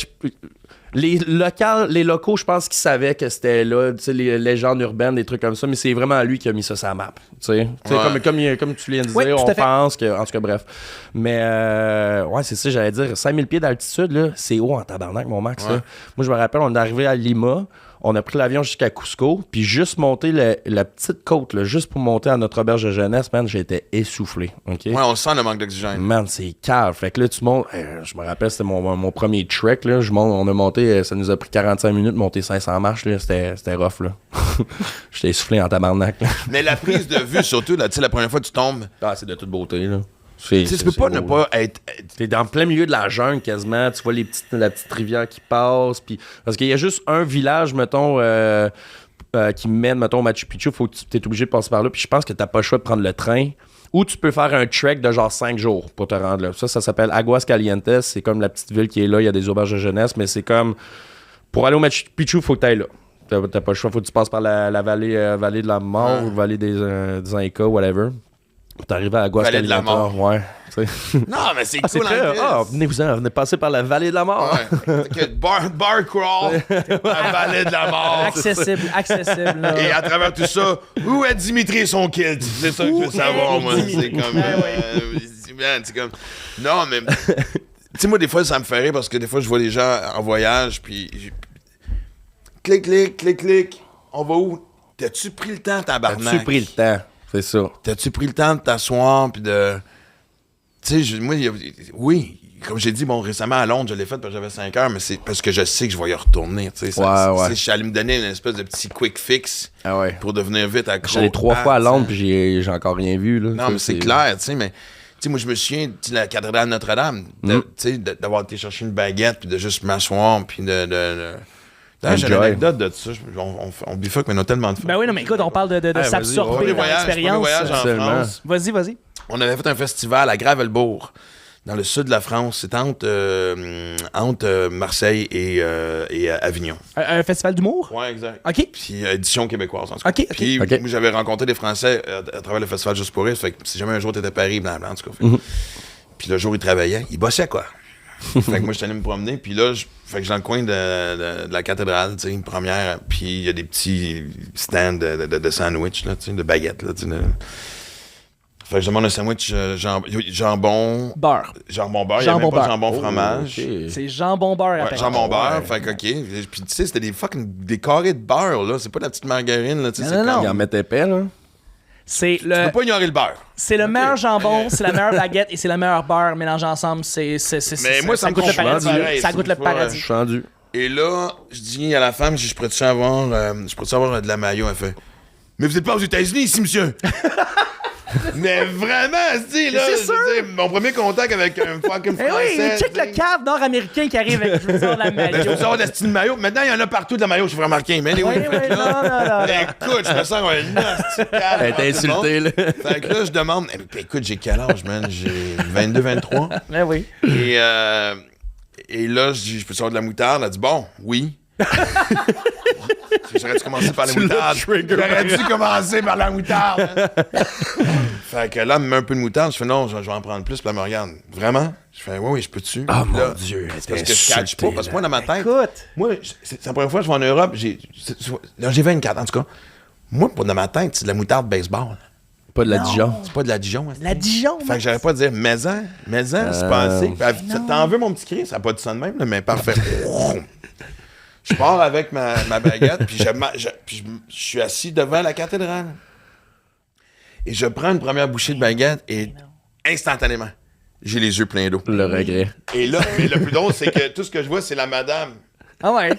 les locaux, je pense qu'ils savaient que c'était là, tu sais, les légendes urbaines, des trucs comme ça, mais c'est vraiment lui qui a mis ça sur la map, tu sais. Tu sais, Ouais. comme tu viens de dire, Oui, tout à on fait. pense que, en tout cas, bref. Mais, ouais, c'est ça, j'allais dire, 5000 pieds d'altitude, là, c'est haut en tabarnak, mon max, Ouais. là. Moi, je me rappelle, on est arrivé à Lima, on a pris l'avion jusqu'à Cusco, puis juste monter la petite côte, là, juste pour monter à notre auberge de jeunesse, man, j'étais essoufflé, OK? Ouais, on sent le manque d'oxygène. Man, c'est cave. Fait que là, tu montes. Je me rappelle, c'était mon premier trek. Là. On a monté, ça nous a pris 45 minutes de monter 500 marches. Là. C'était rough. Là. J'étais essoufflé en tabarnak. Là. Mais la prise de vue, surtout, là, tu sais, la première fois que tu tombes, Ah, c'est de toute beauté. Là. tu sais, tu peux pas ne pas être. T'es dans plein milieu de la jungle quasiment. Tu vois la petite rivière qui passe. Puis parce qu'il y a juste un village, mettons. Qui mène, mettons, au Machu Picchu, faut que tu es obligé de passer par là. Puis je pense que t'as pas le choix de prendre le train. Ou tu peux faire un trek de genre 5 jours pour te rendre là. Ça s'appelle Aguas Calientes. C'est comme la petite ville qui est là. Il y a des auberges de jeunesse, mais c'est comme... Pour aller au Machu Picchu, il faut que tu ailles là. T'as pas le choix. Faut que tu passes par la vallée, vallée de la mort ou vallée des Incas, whatever. Pour t'arriver à Aguas Vallée de la Calientes. mort. Ouais. Tu sais. Non, mais c'est C'est cool, très... hein, venez passer par la vallée de la mort. Ouais. Que bar crawl, la vallée de la mort. Accessible. Là. Et à travers tout ça, où est Dimitri et son kilt? C'est ça que je veux savoir, moi. C'est comme. C'est comme. Non, mais. Tu sais, moi, des fois, ça me fait rire parce que des fois, je vois les gens en voyage, puis. Clic, clic, clic, clic. On va où? T'as-tu pris le temps, tabarnak? As-tu pris le temps? C'est ça. T'as-tu pris le temps de t'asseoir, puis de. Tu sais, moi, oui. Comme j'ai dit, bon, récemment à Londres, je l'ai fait parce que j'avais 5 heures, mais c'est parce que je sais que je vais y retourner. Tu sais, Ouais. je suis allé me donner une espèce de petit quick fix Ah ouais. pour devenir vite accro. J'allais 3 fois à tu sais. Londres, puis j'ai encore rien vu. Là. Non, mais c'est clair, tu sais, mais. Tu sais, moi, je me souviens de la cathédrale Notre-Dame, tu sais, d'avoir été chercher une baguette, puis de juste m'asseoir, puis de D'ailleurs, j'ai une Enjoy. anecdote de ça. On bifurque, mais on a tellement de fun. Ben oui, non, mais écoute, on parle de vas-y, s'absorber Premier dans voyage l'expérience. en Absolument. France. Vas-y. On avait fait un festival à Gravelbourg, dans le sud de la France. C'était entre Marseille et Avignon. Un festival d'humour? Ouais, exact. OK. Puis édition québécoise, en tout cas. OK. Puis OK. moi, j'avais rencontré des Français à travers le festival Juste pour rire. Fait que si jamais un jour t'étais à Paris, blablabla, en tout cas. Puis le jour, ils travaillaient, ils bossaient, quoi. Fait que moi, j'étais allé me promener. Puis là, fait que j'ai dans le coin de la cathédrale, tu sais, une première. Puis il y a des petits stands de sandwich, là, tu sais, de baguettes, là, tu sais. Fait que je demande un sandwich jambon... Beurre. Jambon beurre. Il y avait Jambon même pas de beurre. jambon fromage. Ok. C'est jambon beurre à Ouais, peine. jambon beurre, ouais. fait que OK. Puis tu sais, c'était des carrés de beurre, là. C'est pas de la petite margarine, là. Tu sais, c'est Non. comme- Il en mettait épais, là. C'est Tu peux pas ignorer le beurre. le meilleur jambon, c'est la meilleure baguette et c'est le meilleur beurre mélangés ensemble. Mais moi, ça me goûte le confond paradis. pareil, Ça c'est goûte le pas, Je paradis. suis rendu. Et là, je dis à la femme, je pourrais-tu avoir de la mayo? Elle fait, mais vous êtes pas aux États-Unis ici, monsieur? Mais vraiment, si, là, c'est je sûr. veux dire, mon premier contact avec un fucking Eh Français. oui, check le cave nord-américain qui arrive avec, je veux dire, de la Ben, je veux maillot. savoir de style de maillot. Maintenant, il y en a partout de la maillot, je suis remarqué. Mais Oui, anyway, fait que là, non. écoute, je me sens un nasty calme. Elle était insultée, là. Fait que là, je demande, écoute, j'ai quel âge, man? J'ai 22, 23. Ben oui. Et là, je dis, je peux savoir de la moutarde? Elle dit, bon, oui. J'aurais dû commencer par la moutarde. J'aurais dû commencer par la moutarde. Hein. Fait que là, elle me met un peu de moutarde. Je fais, non, je vais en prendre plus. Puis elle me regarde, vraiment? Je fais, oui, je peux-tu? Oh Puis là, mon Dieu, c'est parce que je catch pas. Parce que moi, dans ma tête, Écoute. moi, c'est la première fois que je vais en Europe. J'ai 24, en tout cas. Moi, dans ma tête, c'est de la moutarde baseball. Pas de la Dijon. C'est pas de la Dijon. hein. La Dijon. Fait que j'aurais pas à dire maison, c'est pas assez. Puis elle, t'en veux mon petit cri? Ça n'a pas dit ça de même, là, mais parfait. Je pars avec ma baguette, puis je suis assis devant la cathédrale. Et je prends une première bouchée de baguette et instantanément, j'ai les yeux pleins d'eau. Le regret. Et là, mais le plus drôle, c'est que tout ce que je vois, c'est la madame Ah ouais.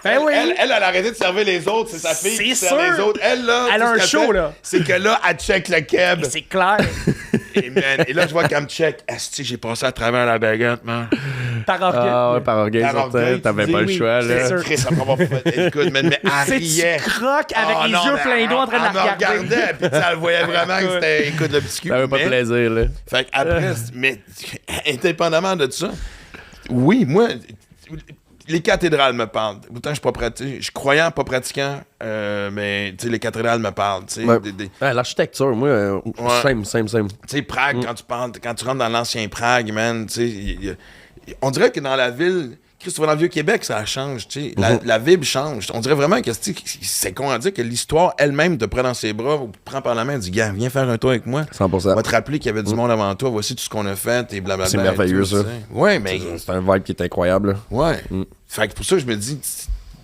Ben oui. Elle a arrêté de servir les autres, c'est sa fille qui C'est sert sûr. les autres. Elle, là, Elle tout a ce un qu'elle show, fait, là. c'est que là, elle check le keb. C'est clair. Et là, je vois qu'elle me check. Asti, j'ai passé à travers la baguette, man. Par orgueil. Ah ouais, par orgueil, Par certain, orgueil, t'avais tu pas dis, le oui, choix, c'est là. sûr. Chris, ça m'a pas fait. Écoute, mais elle C'est riait. tu croques avec Oh les non, yeux mais pleins d'eau en train de la elle me regarder. regardait, puis elle voyait vraiment que c'était, écoute, le petit cul. T'avais pas de Mais- plaisir, là. Fait qu'après, mais indépendamment de ça, oui, moi, les cathédrales me parlent. Autant je suis pas pratiquant, je suis croyant, pas pratiquant, mais tu sais, les cathédrales me parlent. Tu sais, Ouais. tu Ouais, l'architecture, moi, simple. sais, Prague, quand tu rentres dans l'ancien Prague, man, tu sais, on dirait que dans la ville. Chris, tu vas dans le Vieux-Québec, ça change, tu sais. La vibe change. On dirait vraiment que c'est con à dire que l'histoire elle-même te prend dans ses bras, te prend par la main et dit, gars, viens faire un tour avec moi. 100%. On va te rappeler qu'il y avait du monde avant toi, voici tout ce qu'on a fait, et blablabla. C'est merveilleux, et tout, ça. tu sais. Ouais, mais. C'est un vibe qui est incroyable, là. Ouais. Fait que pour ça, je me dis,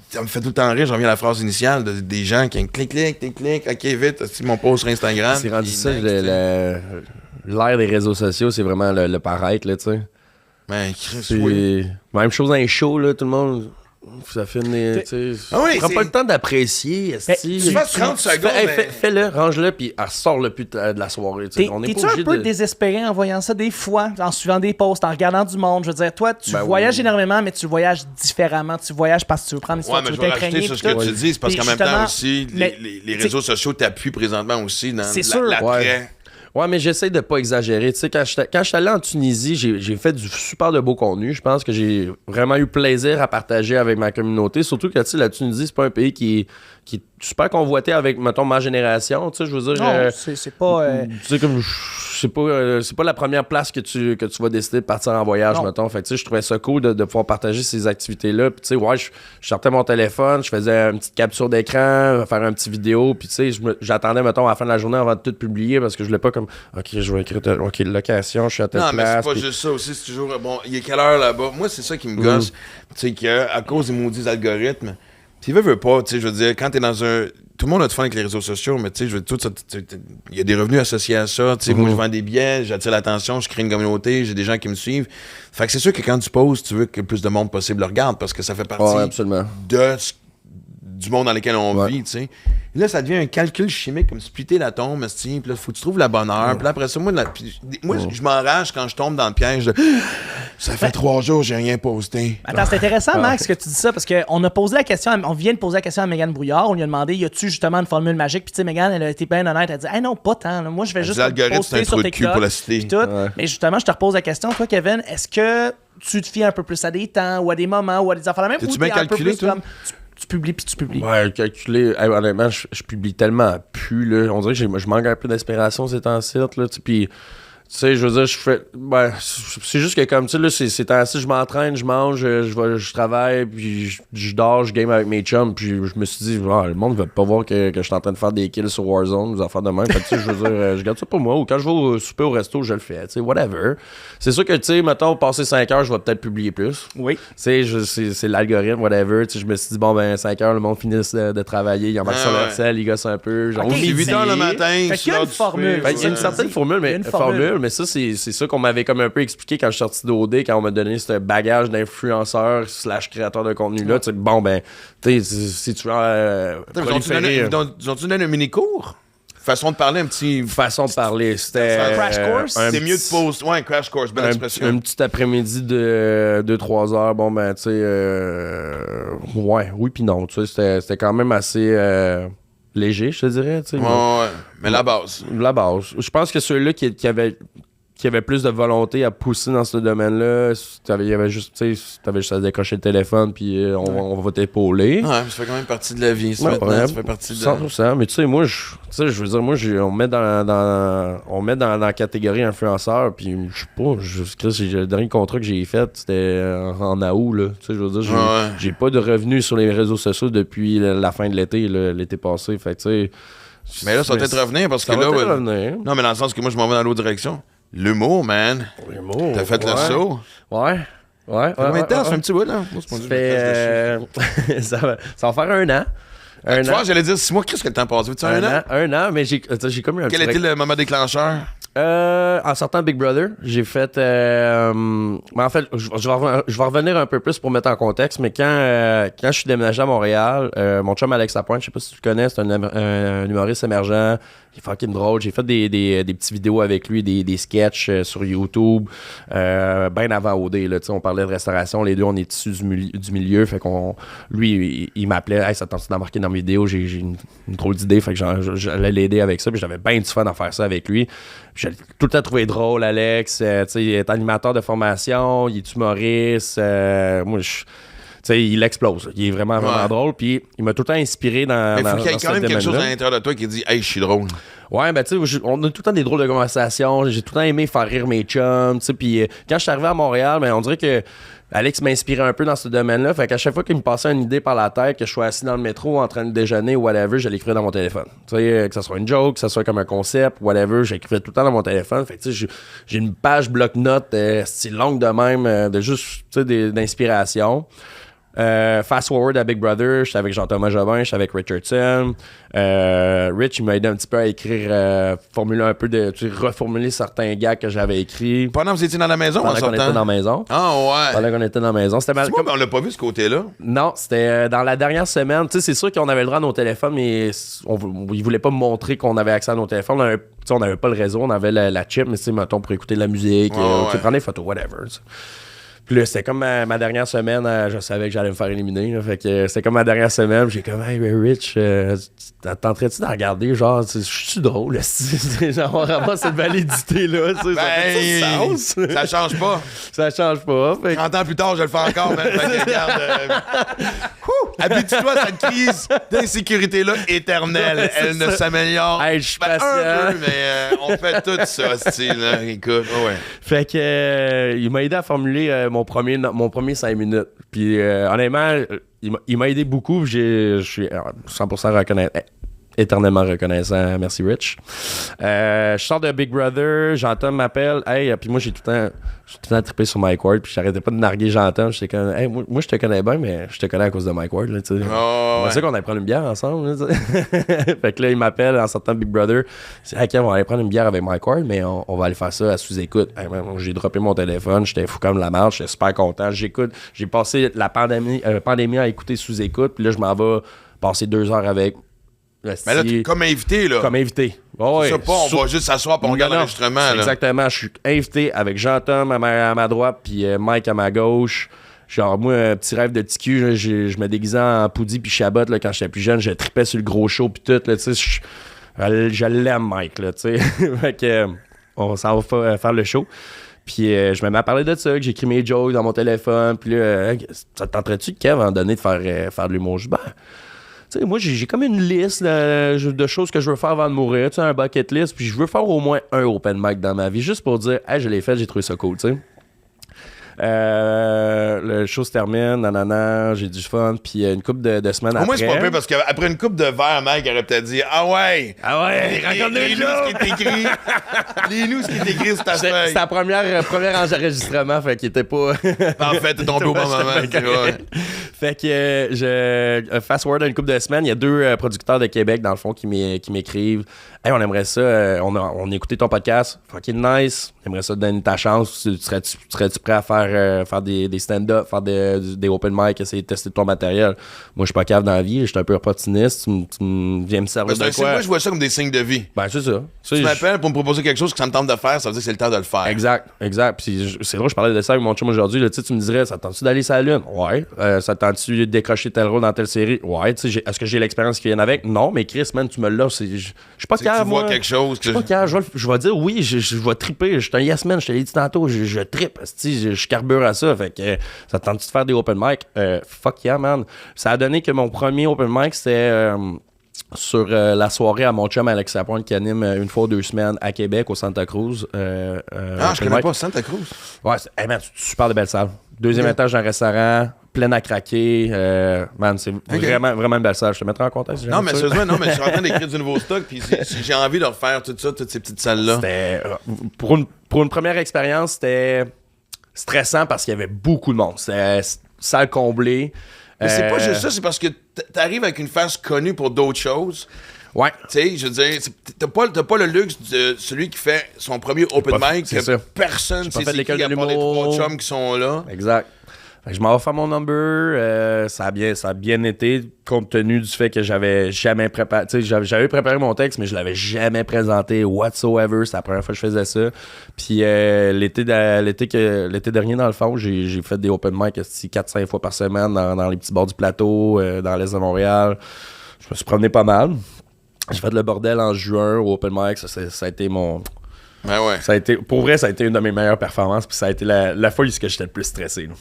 ça me fait tout le temps rire, je reviens à la phrase initiale des gens qui clic, ok, vite, si mon post sur Instagram. C'est rendu puis ça, next, tu sais. l'ère des réseaux sociaux, c'est vraiment le paraître, là, tu sais. Ben, Chris, C'est oui. même chose dans les shows, là, tout le monde. Ça fait une. Tu sais. Ah oui, prends c'est- pas le temps d'apprécier. esti. tu fasses 30 secondes, Hey, mais- fais-le, range-le, puis sors-le plus de la soirée. Tu sais. On est T'es-tu pas un obligé peu de. désespéré en voyant ça des fois, en suivant des posts, en regardant du monde? Je veux dire, toi, tu Ben voyages oui. énormément, mais tu voyages différemment. Tu voyages parce que tu veux prendre l'histoire, Ouais, mais tu je veux vais rajouter t'imprégner. sur ce puis que tout. tu dis, c'est parce Puis qu'en même temps justement, aussi, mais, les réseaux sociaux t'appuient présentement aussi dans C'est sûr. l'après. Ouais, mais j'essaie de pas exagérer. Tu sais, quand je suis allé en Tunisie, j'ai fait du super de beau contenu. Je pense que j'ai vraiment eu plaisir à partager avec ma communauté. Surtout que, tu sais, la Tunisie, c'est pas un pays qui est super convoité avec, mettons, ma génération. Tu sais, je veux dire. Non, c'est pas... Tu sais, comme c'est pas la première place que tu vas décider de partir en voyage, Non. mettons. Fait que, tu sais, je trouvais ça cool de pouvoir partager ces activités-là. Puis, tu sais, ouais, je sortais mon téléphone, je faisais une petite capture d'écran, faire un petit vidéo. Puis, tu sais, j'attendais, mettons, à la fin de la journée avant de tout publier parce que je voulais pas comme, OK, je vais écrire, OK, location, je suis à telle Non, mais c'est place. pas puis- juste ça aussi, c'est toujours, bon, il est quelle heure là-bas? Moi, c'est ça qui me gosse, tu sais, qu'à cause des maudits algorithmes, tu veux pas, tu sais, je veux dire, quand t'es dans un... Tout le monde a du fun avec les réseaux sociaux, mais tu sais, je veux dire, tout ça, il y a des revenus associés à ça, tu sais, moi, je vends des billets, j'attire l'attention, je crée une communauté, j'ai des gens qui me suivent. Fait que c'est sûr que quand tu poses, tu veux que le plus de monde possible le regarde, parce que ça fait partie Ouais, absolument. du monde dans lequel on Ouais. vit, tu sais. Et là, ça devient un calcul chimique, comme splitter l'atome, esti, puis là, faut que tu trouves la bonne heure. Puis là, après ça, moi, je m'enrage quand je tombe dans le piège de « Ça fait 3 jours, j'ai rien posté. Attends, c'est intéressant, Max, que tu dis ça, parce qu'on a posé la question, on vient de poser la question à Mégane Brouillard, on lui a demandé, y a-tu justement une formule magique? Puis tu sais, Mégane, elle a été bien honnête, elle a dit, hey non, pas tant, là. Moi je vais juste l'algorithme, c'est un poster sur trou de cul TikTok, pour la citer. puis tout. Ouais. Mais justement, je te repose la question, toi, Kevin, est-ce que tu te fies un peu plus à des temps, ou à des moments, ou à des affaires la même, T'as-tu ou bien t'es un peu calculé, plus toi? comme, tu publies, puis tu publies? Ouais, calculer. Hey, honnêtement, je publie tellement plus, là. On dirait que je manque un peu d'inspiration ces temps-ci, là. Tu sais, puis, tu sais, je veux dire, je fais. Ben, c'est juste que comme, tu sais, là, ces temps-ci, je m'entraîne, je mange, je travaille, puis je dors, je game avec mes chums, puis je me suis dit, ah, le monde veut pas voir que je suis en train de faire des kills sur Warzone, des affaires de même. Fait que, tu sais, je veux dire, je garde ça pour moi, ou quand je vais au souper au resto, je le fais, tu sais, whatever. C'est sûr que, tu sais, mettons, passer 5 heures, je vais peut-être publier plus. Oui. Tu sais, c'est l'algorithme, whatever. Tu sais, je me suis dit, bon, ben, 5 heures, le monde finit de travailler, il embarque Ah sur leur ouais. selle, il gosse un peu. Genre, Ok, C'est 8 heures le matin. Fait qu'il y a une formule. ben, il y a une Ouais. certaine formule, Il y a mais, une formule. mais ça, c'est ça qu'on m'avait comme un peu expliqué quand je suis sorti d'OD, quand on m'a donné ce bagage d'influenceur / créateur de contenu-là. Tu sais, bon, ben, tu sais, si tu veux proliférer... Ils ont-tu donné un mini-cours? Façon de parler un petit... Façon de parler, c'était... Un crash course? un C'est mieux petit- de poster. Ouais, un crash course, belle expression. Un petit après-midi de 2-3 heures, bon ben tu sais, ouais, oui puis non, tu sais, c'était quand même assez léger, je te dirais, tu sais. Ouais, mais la base. La base. Je pense que ceux-là qui avaient plus de volonté à pousser dans ce domaine-là, il y avait juste, tu sais, t'avais juste à décrocher le téléphone puis on va t'épauler. Ouais, ça fait quand même partie de la vie. Ça, Ouais, maintenant, ouais, ça fait partie de... 100%. Mais tu sais, moi, je veux dire, moi, on me met dans la catégorie influenceur, puis je sais pas, le dernier contrat que j'ai fait, c'était en août, là. Tu sais, je veux dire, Ouais. j'ai pas de revenus sur les réseaux sociaux depuis la fin de l'été, là, l'été passé. Fait que, tu sais. Mais là, ça va peut-être revenir parce que Ça va là... peut-être ouais, revenir. Non, mais dans le sens que moi, je m'en vais dans l'autre direction. L'humour, man. T'as fait le saut. Ouais. Ouais. Combien de temps? Ça fait un ouais. petit bout, là? Moi, c'est pas Ça dit, fait, je me ça va faire un an. Tu vois, j'allais dire 6 mois. Qu'est-ce que le temps passe? Tu as un an? Un an, mais j'ai comme eu un Quel petit était le moment déclencheur? En sortant de Big Brother, j'ai fait... mais en fait, je vais revenir un peu plus pour mettre en contexte, mais quand je suis déménagé à Montréal, mon chum Alex Lapointe, je sais pas si tu le connais, c'est un humoriste émergent, il est fucking drôle. J'ai fait des petites vidéos avec lui, des sketchs sur YouTube, bien avant OD, là, on parlait de restauration, les deux, on est issus du milieu, fait qu'on... Lui, il m'appelait, « Hey, ça tente d'embarquer dans mes vidéos, j'ai une drôle d'idée », fait que j'allais l'aider avec ça, puis j'avais bien du fun à faire ça avec lui. J'ai tout le temps trouvé drôle, Alex. Il est animateur de formation, il est humoriste. Moi, il explose. Il est vraiment drôle. Puis il m'a tout le temps inspiré dans. Mais il faut qu'il y ait quand même quelque chose à l'intérieur de toi qui dit hey, je suis drôle. Ouais, ben tu sais, on a tout le temps des drôles de conversations. J'ai tout le temps aimé faire rire mes chums. Puis quand je suis arrivé à Montréal, ben, on dirait que Alex m'inspirait un peu dans ce domaine-là. Fait qu'à chaque fois qu'il me passait une idée par la tête, que je sois assis dans le métro en train de déjeuner ou whatever, je l'écrivais dans mon téléphone. Tu sais, que ce soit une joke, que ce soit comme un concept, whatever, j'écrivais tout le temps dans mon téléphone. Fait que tu sais, j'ai une page bloc-notes style longue de même, de juste, tu sais, d'inspiration. Fast forward à Big Brother, j'étais avec Jean-Thomas Jobin, j'étais avec Richardson. Rich, il m'a aidé un petit peu à écrire, reformuler certains gags que j'avais écrits. Pendant que vous étiez dans la maison, pendant qu'on était dans la maison. Ah ouais. Pendant qu'on était dans la maison. C'était mais on l'a pas vu ce côté-là. Non, c'était dans la dernière semaine. Tu sais, c'est sûr qu'on avait le droit à nos téléphones, mais ils voulaient pas me montrer qu'on avait accès à nos téléphones. On n'avait pas le réseau, on avait la chip, mais tu sais, mettons, pour écouter de la musique, prendre des photos, whatever. T'sais. Puis là, c'était comme ma dernière semaine, je savais que j'allais me faire éliminer. Là, fait que c'était comme ma dernière semaine, j'ai comme, hey, Rich, tenterais-tu de regarder, genre, je suis drôle, genre, vraiment cette validité-là, ben, ça change pas. Ça change pas. Fait... 30 ans plus tard, je le fais encore, même. Habitue-toi à cette crise d'insécurité-là éternelle. Elle ne s'améliore hey, je suis patient. Un peu, mais on fait tout ça, style. Écoute, ouais. Fait que il m'a aidé à formuler mon premier 5 minutes. Puis honnêtement, il m'a aidé beaucoup. Je suis 100% reconnaissant. Éternellement reconnaissant. Merci, Rich. Je sors de Big Brother. Jean-Tom m'appelle. Hey, puis moi, j'ai tout le temps trippé sur Mike Ward. Puis j'arrêtais pas de narguer Jean-Tom. J'étais comme, hey, moi, je te connais bien, mais je te connais à cause de Mike Ward. Là, c'est ça qu'on allait prendre une bière ensemble. Là, fait que là, il m'appelle en sortant de Big Brother. C'est hey, on va aller prendre une bière avec Mike Ward, mais on va aller faire ça à sous-écoute. Hey, j'ai droppé mon téléphone. J'étais fou comme la marche. J'étais super content. J'écoute. J'ai passé la pandémie à écouter sous-écoute. Puis là, je m'en vais passer 2 heures avec. Mais là, t'es comme invité, là. Comme invité. Oh, ouais. Ça, pas, on va juste s'asseoir pour regarder l'enregistrement. Exactement. Je suis invité avec Jean-Tom à ma droite puis Mike à ma gauche. Genre, moi, un petit rêve de petit cul, je me déguisais en Poudy puis Chabot là, quand j'étais plus jeune. Je tripais sur le gros show puis tout. Là, je l'aime, Mike. Là, fait que, on s'en va faire le show. Puis je me mets à parler de ça, que j'écris mes jokes dans mon téléphone. Puis là, ça te tenterait-tu, Kev, à un moment donné, de faire de l'humour? Moi, j'ai comme une liste de choses que je veux faire avant de mourir, un bucket list, puis je veux faire au moins un open mic dans ma vie, juste pour dire, hey, je l'ai fait, j'ai trouvé ça cool, tu sais. Le show se termine, nanana, j'ai du fun, puis une couple de semaines après... Au moins, c'est pas pire, parce qu'après une couple de verres, Mike aurait peut-être dit, ah ouais, raconte-nous ce qui est écrit, lis-nous ce qui est écrit sur ta feuille. C'était la première enregistrement, fait qu'il était pas... En fait, t'es tombé au bon moment. Fait que fast forward à une couple de semaines, il y a 2 producteurs de Québec, dans le fond, qui m'écrivent. Hey, on aimerait ça, on a écouté ton podcast, fucking nice, on aimerait ça te donner ta chance, serais-tu prêt à faire des stand-up, faire des open mic, essayer de tester ton matériel? Moi, je suis pas capable dans la vie, je suis un peu opportuniste, tu viens me servir de quoi? Moi, je vois ça comme des signes de vie. Ben, c'est ça. Tu m'appelles pour me proposer quelque chose que ça me tente de faire, ça veut dire que c'est le temps de le faire. Exact. Puis c'est drôle, je parlais de ça avec mon chum aujourd'hui, là, tu me dirais, ça te tente-tu d'aller sur la Lune? Ouais. Ça te tente-tu de décrocher tel rôle dans telle série? Ouais. Est-ce que j'ai l'expérience qui vient avec? Non, mais Chris, man, tu me l'as, je suis pas capable. Tu vois quelque chose que... Je vais dire oui, je vais triper. Je suis un yes man, je te l'ai dit tantôt, je trippe. Je carbure à ça. Fait que ça te tente de faire des open mic? Fuck yeah, man. Ça a donné que mon premier open mic, c'était sur la soirée à mon chum Alex Lapointe qui anime une fois ou 2 semaines à Québec, au Santa Cruz. je connais pas Santa Cruz. Ouais, man, super de belles salles. 2e étage d'un restaurant, plein à craquer. Man, c'est vraiment une belle salle. Je te mettrai en contexte. Si non, mais sérieusement, je suis en train d'écrire du nouveau stock, puis j'ai envie de refaire tout ça, toutes ces petites salles-là. C'était, pour une première expérience, c'était stressant parce qu'il y avait beaucoup de monde. C'était salle comblée. Mais c'est pas juste ça, c'est parce que t'arrives avec une face connue pour d'autres choses. Ouais. Tu sais, je veux dire, t'as pas le luxe de celui qui fait son premier open mic, c'est que ça. personne pas sait fait c'est l'école qui, à de part les l'humour. 3 chums qui sont là. Exact. Fait que je m'en vais faire mon number. Ça a bien été, compte tenu du fait que j'avais jamais préparé. Tu sais, j'avais préparé mon texte, mais je l'avais jamais présenté whatsoever. C'est la première fois que je faisais ça. Puis l'été dernier, dans le fond, j'ai fait des open mic 4-5 fois par semaine dans les petits bords du plateau, dans l'est de Montréal. Je me suis promené pas mal. J'ai fait le bordel en juin au open mic. Ça a été mon... Ben ouais. Pour vrai, ça a été une de mes meilleures performances. Puis ça a été la fois où j'étais le plus stressé. Là.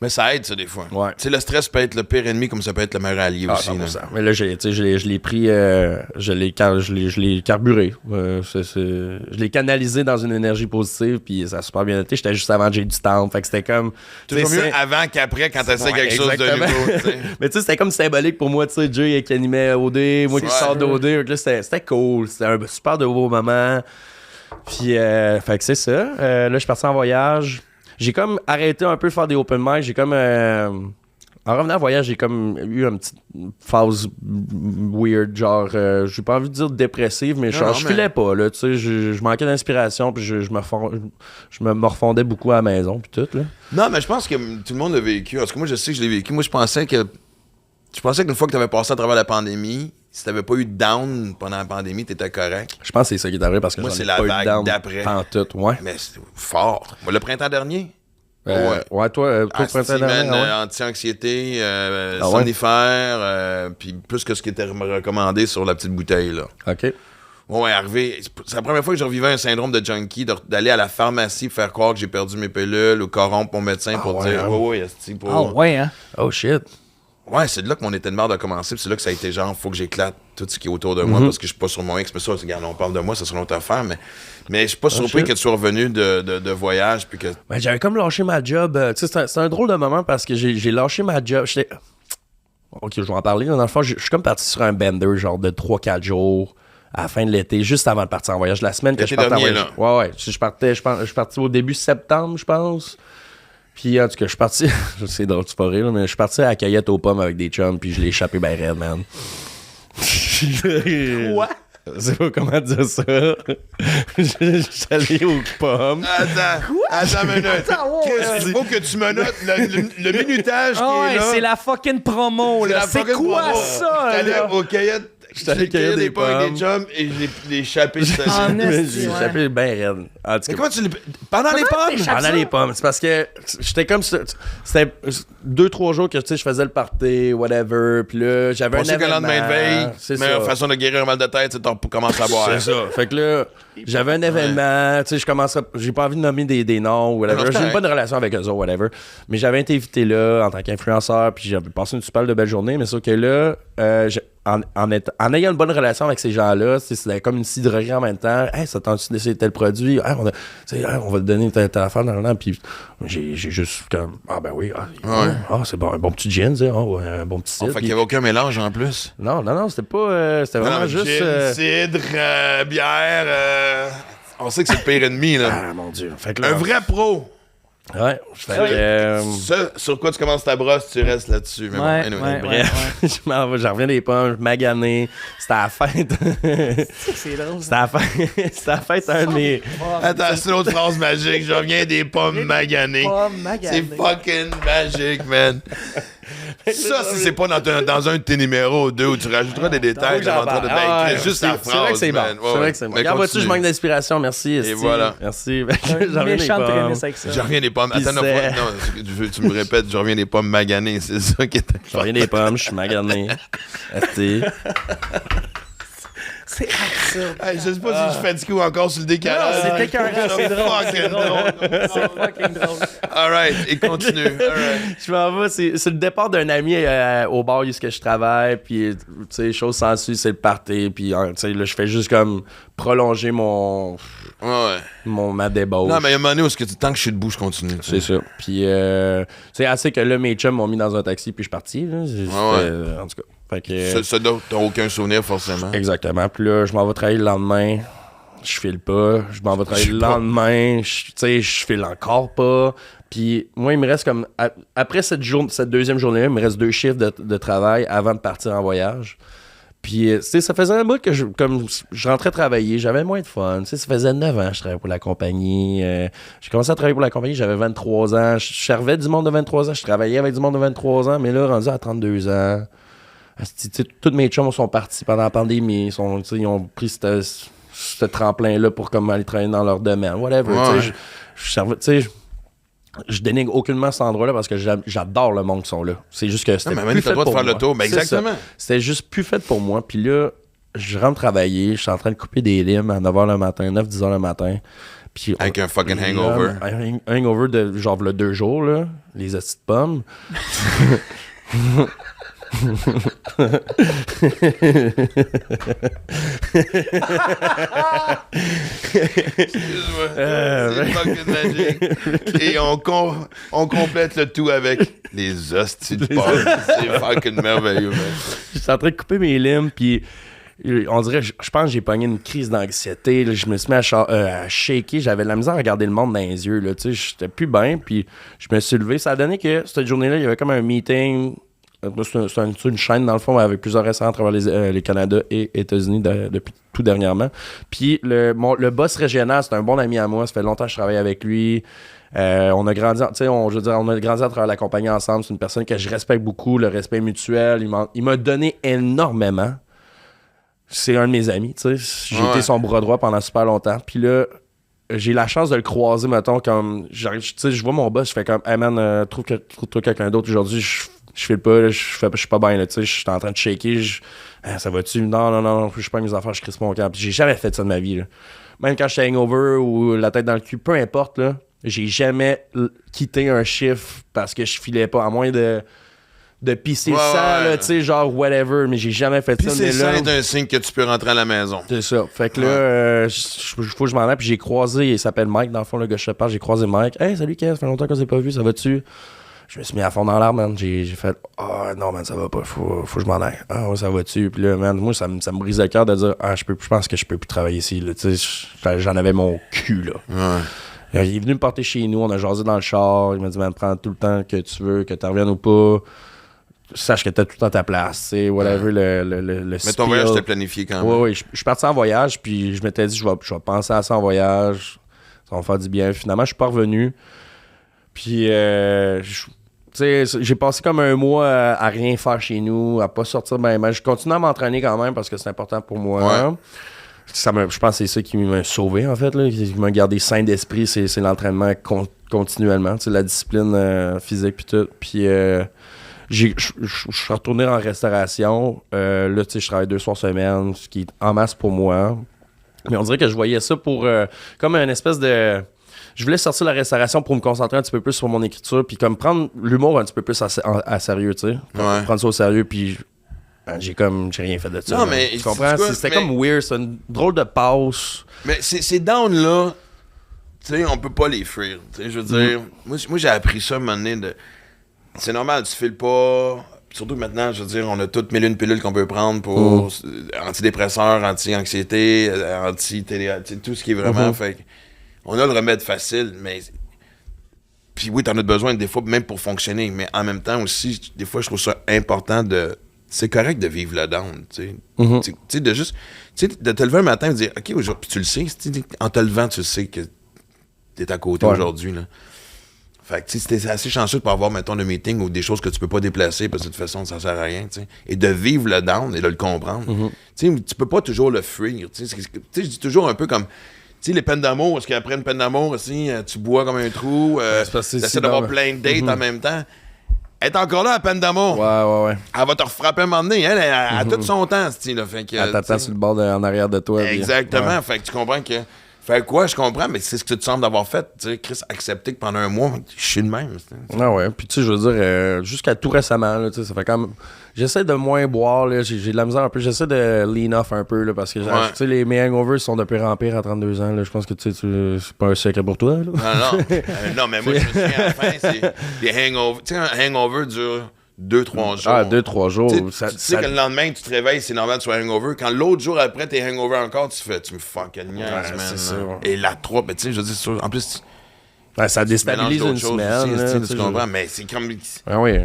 Mais ça aide, ça, des fois. Ouais. Tu sais, le stress peut être le pire ennemi, comme ça peut être le meilleur allié aussi. 100%. Là. Mais là, je l'ai pris, je l'ai carburé. Je l'ai canalisé dans une énergie positive, puis ça a super bien été. J'étais juste avant Jay du Temple, fait que c'était comme... Toujours mieux avant qu'après, quand t'essaies quelque chose de nouveau. T'sais. Mais tu sais, c'était comme symbolique pour moi, tu sais, Jay qui animait OD, moi qui sors d'OD. Là, c'était cool, c'était un super de beau moment. Puis, fait que c'est ça. Là, je suis parti en voyage. J'ai comme arrêté un peu de faire des open mic. J'ai comme... en revenant en voyage, j'ai comme eu une petite phase weird, genre... j'ai pas envie de dire dépressive, mais genre, je filais pas, là, tu sais. Je manquais d'inspiration, puis je me refondais beaucoup à la maison, puis tout, là. Non, mais je pense que tout le monde l'a vécu. Parce que moi, je sais que je l'ai vécu. Moi, je pensais qu'une fois que t'avais passé à travers la pandémie, si t'avais pas eu de down pendant la pandémie, t'étais correct. Je pense que c'est ça qui est arrivé parce que moi, j'en ai c'est la pas eu de vague down d'après. en tout, ouais. Mais c'est fort. Moi, le printemps dernier... Ouais, toi, le printemps dernier, ouais. Anti-anxiété, ouais? somnifère, puis plus que ce qui était recommandé sur la petite bouteille, là. OK. Ouais, arrivé. C'est la première fois que je revivais un syndrome de junkie, d'aller à la pharmacie faire croire que j'ai perdu mes pilules ou corrompre mon médecin pour ouais, dire hein? Ah ouais, hein? Oh, shit. Ouais, c'est de là que mon état de merde a commencé, puis c'est là que ça a été genre, faut que j'éclate tout ce qui est autour de moi, parce que je suis pas sur mon X, mais ça, regarde, on parle de moi, ça sera une autre affaire, mais je suis pas surpris shit. que tu sois revenu de voyage, puis que... Ben, j'avais comme lâché ma job. Tu sais, c'est un drôle de moment parce que j'ai lâché ma job. Ok, je vais en parler. Dans le fond, je suis comme parti sur un bender, genre de 3-4 jours à la fin de l'été, juste avant de partir en voyage. La semaine que je partais en voyage. Ouais. Je suis parti au début septembre, je pense. Puis, en tout cas, je suis parti... c'est drôle, c'est pas rire, mais je suis parti à la cueillette aux pommes avec des chums, puis je l'ai échappé ben raide, man. Quoi? Je sais pas comment dire ça. Je suis allé aux pommes. Attends une minute. Il faut que tu me notes le minutage qui Ah ouais, est là. c'est la fucking promo, là. C'est quoi ça, J'étais allé là? aux cueillettes. J'étais allé cueillir des pommes avec des chums et je l'ai échappé. En J'ai esti, ouais. échappé ben raide. En tout Mais cas, comment tu l'as... Pendant les pommes? t'échappes pendant ça? les pommes, c'est parce que j'étais comme ça. C'était 2-3 jours que tu sais, je faisais le party, whatever. Puis là, j'avais un On sait que le événement. lendemain de veille, C'est meilleure ça. façon de guérir un mal de tête, c'est de commencer à boire. C'est ça. Fait que là, j'avais un événement, tu sais, je commençais. J'ai pas envie de nommer des noms, whatever. Non, c'est J'ai une correct. bonne relation avec eux autres, whatever. Mais j'avais été invité là en tant qu'influenceur, puis j'avais passé une super de belle journée. Mais sauf que là, en ayant une bonne relation avec ces gens-là, c'était comme une cidrerie en même temps. Hey, ça tente-tu d'essayer tel produit? Hey, on va te donner telle affaire dans le temps. Puis j'ai juste comme, ah ben oui, c'est bon, un bon petit gin, tu sais, un bon petit cidre. Fait qu'il n'y avait aucun mélange en plus. Non, c'était pas. C'était vraiment juste. Gin, cidre, bière. On sait que c'est le pire ennemi, là. Ah mon Dieu. Fait que là, Un vrai pro. Ouais. Fait que, Ça, sur quoi tu commences ta brosse, tu restes là-dessus. Mais Ouais, anyway. ouais. bref, je reviens des pommes, je magané. C'était à la fête. C'est drôle. C'était à la fête un de mes. Attends, c'est une autre phrase magique. Je reviens des pommes maganées. C'est fucking magique, man. Ça, si c'est pas dans un de tes numéros 2 où tu rajouteras des détails, J'en j'en train de parle. bailler juste la C'est vrai que phrase, c'est bon. man. C'est vrai que c'est bon. Regarde, vois-tu, je manque d'inspiration. Merci. Esti. voilà. Merci. Un méchant prémisse avec ça. Je reviens des pommes. Puis Attends, c'est- non, tu me répètes, je reviens des pommes maganées. C'est ça qui était. Je reviens des pommes, je suis magané. Esti. C'est absurde. Hey, je sais pas si je suis fatigué ou encore sur le décalage. Non, c'était écœurant, c'est drôle, c'est Fucking drôle. C'est fucking drôle. Alright, et continue. Alright. Je m'en vais, c'est le départ d'un ami au bar où je travaille, puis tu sais, chose s'ensuit, c'est le party, puis tu sais, là, je fais juste comme prolonger Ouais. ma débauche. Non, mais il y a un moment donné où tant que je suis debout, je continue. C'est ça. Puis, c'est assez que là, mes chums m'ont mis dans un taxi, puis je suis parti. Là. En tout cas. Fait que, Ça, t'as aucun souvenir, forcément. exactement. Puis là, je m'en vais travailler le lendemain. Je file pas. Je m'en vais travailler le lendemain. Tu sais, je file encore pas. Puis moi, il me reste comme... Après cette deuxième journée-là, il me reste 2 chiffres de travail avant de partir en voyage. Puis, tu sais, ça faisait un bout que je rentrais travailler, j'avais moins de fun. Tu sais, ça faisait 9 ans que je travaillais pour la compagnie. J'ai commencé à travailler pour la compagnie, j'avais 23 ans. Je servais du monde de 23 ans, je travaillais avec du monde de 23 ans, mais là, rendu à 32 ans, tu sais, tous mes chums sont partis pendant la pandémie. Ils ont pris ce tremplin-là pour comme aller travailler dans leur domaine. Whatever. Ouais. Tu sais, je dénigre aucunement cet endroit-là parce que j'adore le monde qui sont là. C'est juste que c'était mais plus t'as fait le droit de pour faire le moi. tour. Ben, C'est exactement. ça. C'était juste plus fait pour moi. Puis là, je rentre travailler, je suis en train de couper des limes à 9h le matin, 9-10h le matin. Puis Avec un fucking hangover. Un hangover de genre le 2 jours, là, les hosties de pommes. Excuse-moi. C'est fucking magique. Et on complète le tout avec les hosties de pommes. C'est fucking merveilleux, man. Je suis en train de couper mes limes, puis on dirait, je pense que j'ai pogné une crise d'anxiété. Là, je me suis mis à shaker. J'avais de la misère à regarder le monde dans les yeux. Là, j'étais plus bien, puis je me suis levé. Ça a donné que cette journée-là, il y avait comme un meeting. C'est une chaîne, dans le fond, avec plusieurs restaurants à travers les Canada et États-Unis depuis tout dernièrement. Puis le boss régional, c'est un bon ami à moi. Ça fait longtemps que je travaille avec lui. On a grandi, on a grandi à travers la compagnie ensemble. C'est une personne que je respecte beaucoup, le respect mutuel. Il m'a donné énormément. C'est un de mes amis, tu sais. J'ai été son bras droit pendant super longtemps. Puis là, j'ai la chance de le croiser, mettons, comme... J'arrive, tu sais, je vois mon boss, je fais comme « Hey man, trouve-toi quelqu'un d'autre aujourd'hui. Je file pas, je suis pas bien, là, tu sais. Je suis en train de shaker. Ça va-tu? Non, je suis pas mes affaires, je crisse mon camp. » Puis j'ai jamais fait ça de ma vie, là. Même quand j'étais hangover ou la tête dans le cul, peu importe, là, j'ai jamais quitté un chiffre parce que je filais pas, à moins de pisser le sang, là, tu sais, genre whatever, mais j'ai jamais fait ça. Pisser le sang là, est un signe que tu peux rentrer à la maison. c'est ça. Fait que là, faut que je m'en aille, puis j'ai croisé, il s'appelle Mike, dans le fond, le gars que je te parle, j'ai croisé Mike. Hey, salut Kev, ça fait longtemps qu'on s'est pas vu, ça va-tu? Je me suis mis à fond dans l'arbre, man. J'ai fait, non, man, ça va pas, faut que je m'en aille. Ah, ouais, ça va-tu? Puis là, man, moi, ça me brise le cœur de dire, je pense que je peux plus travailler ici, là, tu sais, j'en avais mon cul, là. Ouais. Il est venu me porter chez nous, on a jasé dans le char, il m'a dit, man, prends tout le temps que tu veux, que tu reviennes ou pas. Sache que t'as tout le temps ta place, tu sais, whatever, le Mais ton voyage était planifié quand même. Oui, je suis parti en voyage, puis je m'étais dit, je vais penser à ça en voyage, ça va me faire du bien. Finalement, je suis pas revenu. Puis, tu sais, j'ai passé comme un mois à rien faire chez nous, à pas sortir ben. Je continue à m'entraîner quand même parce que c'est important pour moi. Ouais. Je pense que c'est ça qui m'a sauvé, en fait, là, qui m'a gardé sain d'esprit, c'est l'entraînement continuellement, tu sais, la discipline physique, puis tout. Puis, je suis retourné en restauration. Là, tu sais, je travaille 2 soirs semaine, ce qui est en masse pour moi. Mais on dirait que je voyais ça pour comme une espèce de... Je voulais sortir de la restauration pour me concentrer un petit peu plus sur mon écriture, puis comme prendre l'humour un petit peu plus à sérieux, tu sais. Prendre ça au sérieux, puis j'ai rien fait de ça. Non, mais tu comprends? C'était comme weird, c'est une drôle de passe. Mais ces downs-là, tu sais, on peut pas les fuir. Tu sais, je veux dire, moi j'ai appris ça à un moment donné de... C'est normal, tu files pas. Surtout maintenant, je veux dire, on a toutes 1001 pilules qu'on peut prendre pour antidépresseurs, anti-anxiété, anti-télé, tout ce qui est vraiment. Fait on a le remède facile, mais. Puis oui, t'en as besoin des fois, même pour fonctionner. Mais en même temps aussi, des fois, je trouve ça important de. C'est correct de vivre le down, tu sais. Tu sais, de juste. Tu sais, de te lever un matin et de dire, OK, aujourd'hui, puis tu le sais, en te levant, tu sais que t'es à côté aujourd'hui, là. Fait que, tu sais, c'était assez chanceux de pas avoir, mettons, le meeting ou des choses que tu peux pas déplacer parce que de toute façon, ça sert à rien, tu sais. Et de vivre le down et de le comprendre. Tu sais, tu peux pas toujours le fuir, tu sais. Je dis toujours un peu comme, tu sais, les peines d'amour, est-ce qu'après une peine d'amour aussi, tu bois comme un trou, tu essaies d'avoir plein de dates en même temps. Elle est encore là, la peine d'amour. Ouais. Elle va te refrapper un moment donné, elle a tout son temps, là. Fait que, elle t'attend sur le bord en arrière de toi. Exactement, fait que tu comprends que... Fait quoi, je comprends, mais c'est ce que tu sembles d'avoir fait. Tu sais, Chris, accepter que pendant un mois, je suis le même. Ah ouais, puis tu sais, je veux dire, jusqu'à tout récemment, là, tu sais, ça fait quand même... J'essaie de moins boire, là, j'ai de la misère un peu, j'essaie de lean off un peu, là, parce que, tu sais, mes hangovers sont de pire en pire à 32 ans, là, je pense que, tu sais, c'est pas un secret pour toi, là. Non, mais moi, je me souviens, à la fin, c'est les hangovers. Tu sais, un hangover dure 2-3 jours. 2-3 jours. Tu sais que le lendemain, tu te réveilles, c'est normal que tu sois hangover. Quand l'autre jour après, t'es hangover encore, tu me fucking niaises, man. C'est ça. Et la 3, ben, tu sais, je veux dire, en plus, ça déstabilise une semaine. Aussi, tu comprends, mais c'est comme... Ah oui.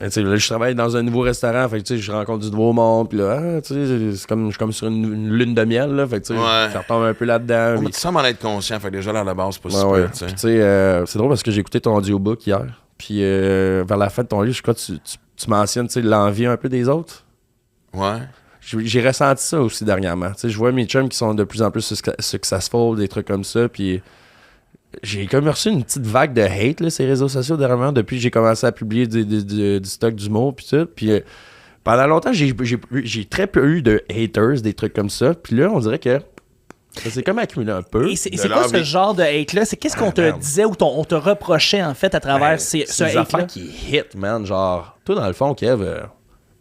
Tu sais, là, je travaille dans un nouveau restaurant, fait que, tu sais, je rencontre du nouveau monde, puis là, tu sais, je suis comme sur une lune de miel, là, fait que, tu sais, ça retombe un peu là-dedans. Mais tu sembles en être conscient, fait que déjà, là, à la base, c'est pas super, tu sais. Puis, tu sais, c'est drôle parce que j'ai écouté ton audiobook hier, puis vers la fin de ton livre, je crois que tu mentionnes, tu sais, l'envie un peu des autres. Ouais. J'ai ressenti ça aussi dernièrement. Tu sais, je vois mes chums qui sont de plus en plus successful, des trucs comme ça, puis j'ai comme reçu une petite vague de hate, là, ces réseaux sociaux dernièrement, depuis que j'ai commencé à publier du stock d'humour, puis tout. Puis pendant longtemps, j'ai très peu eu de haters, des trucs comme ça. Puis là, on dirait que ça s'est comme accumulé un peu. Et c'est quoi ce genre de hate-là? C'est qu'est-ce qu'on te disait ou on te reprochait, en fait, à travers ce des affaires hate-là? qui hit, man. Genre, toi, dans le fond, Kev,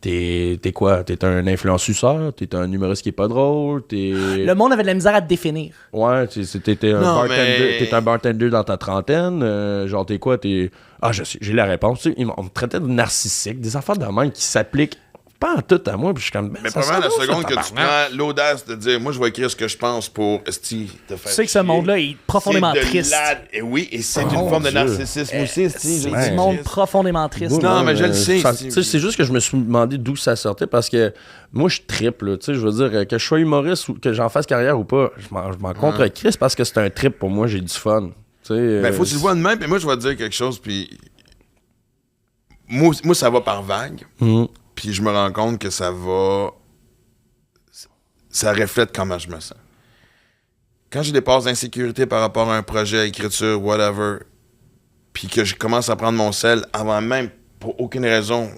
t'es quoi? T'es un influenceur? T'es un humoriste qui est pas drôle? Le monde avait de la misère à te définir. Ouais, t'es un bartender dans ta trentaine. Genre, t'es quoi? Ah, j'ai la réponse. Tu sais, on me traitait de narcissique. Des affaires de même qui s'appliquent pas en tout à moi. Puis je suis comme... Mais probablement la seconde que tu prends l'audace de dire, moi, je vais écrire ce que je pense pour Esti te faire Tu sais que ce monde-là est profondément c'est de triste. Et oui, et c'est une forme de narcissisme aussi, Esti. C'est du monde profondément triste. Non, mais je le sais. Tu sais, c'est juste que je me suis demandé d'où ça sortait parce que moi, je trippe, là. Tu sais, je veux dire, que je sois humoriste ou que j'en fasse carrière ou pas, je m'en contre-crisse parce que c'est un trip pour moi, j'ai du fun. Tu sais, ben, faut que tu le vois de même, puis moi, je vais te dire quelque chose, puis moi, ça va par vague. Puis je me rends compte que ça reflète comment je me sens. Quand j'ai des passes d'insécurité par rapport à un projet, écriture, whatever, puis que je commence à prendre mon sel avant même, pour aucune raison,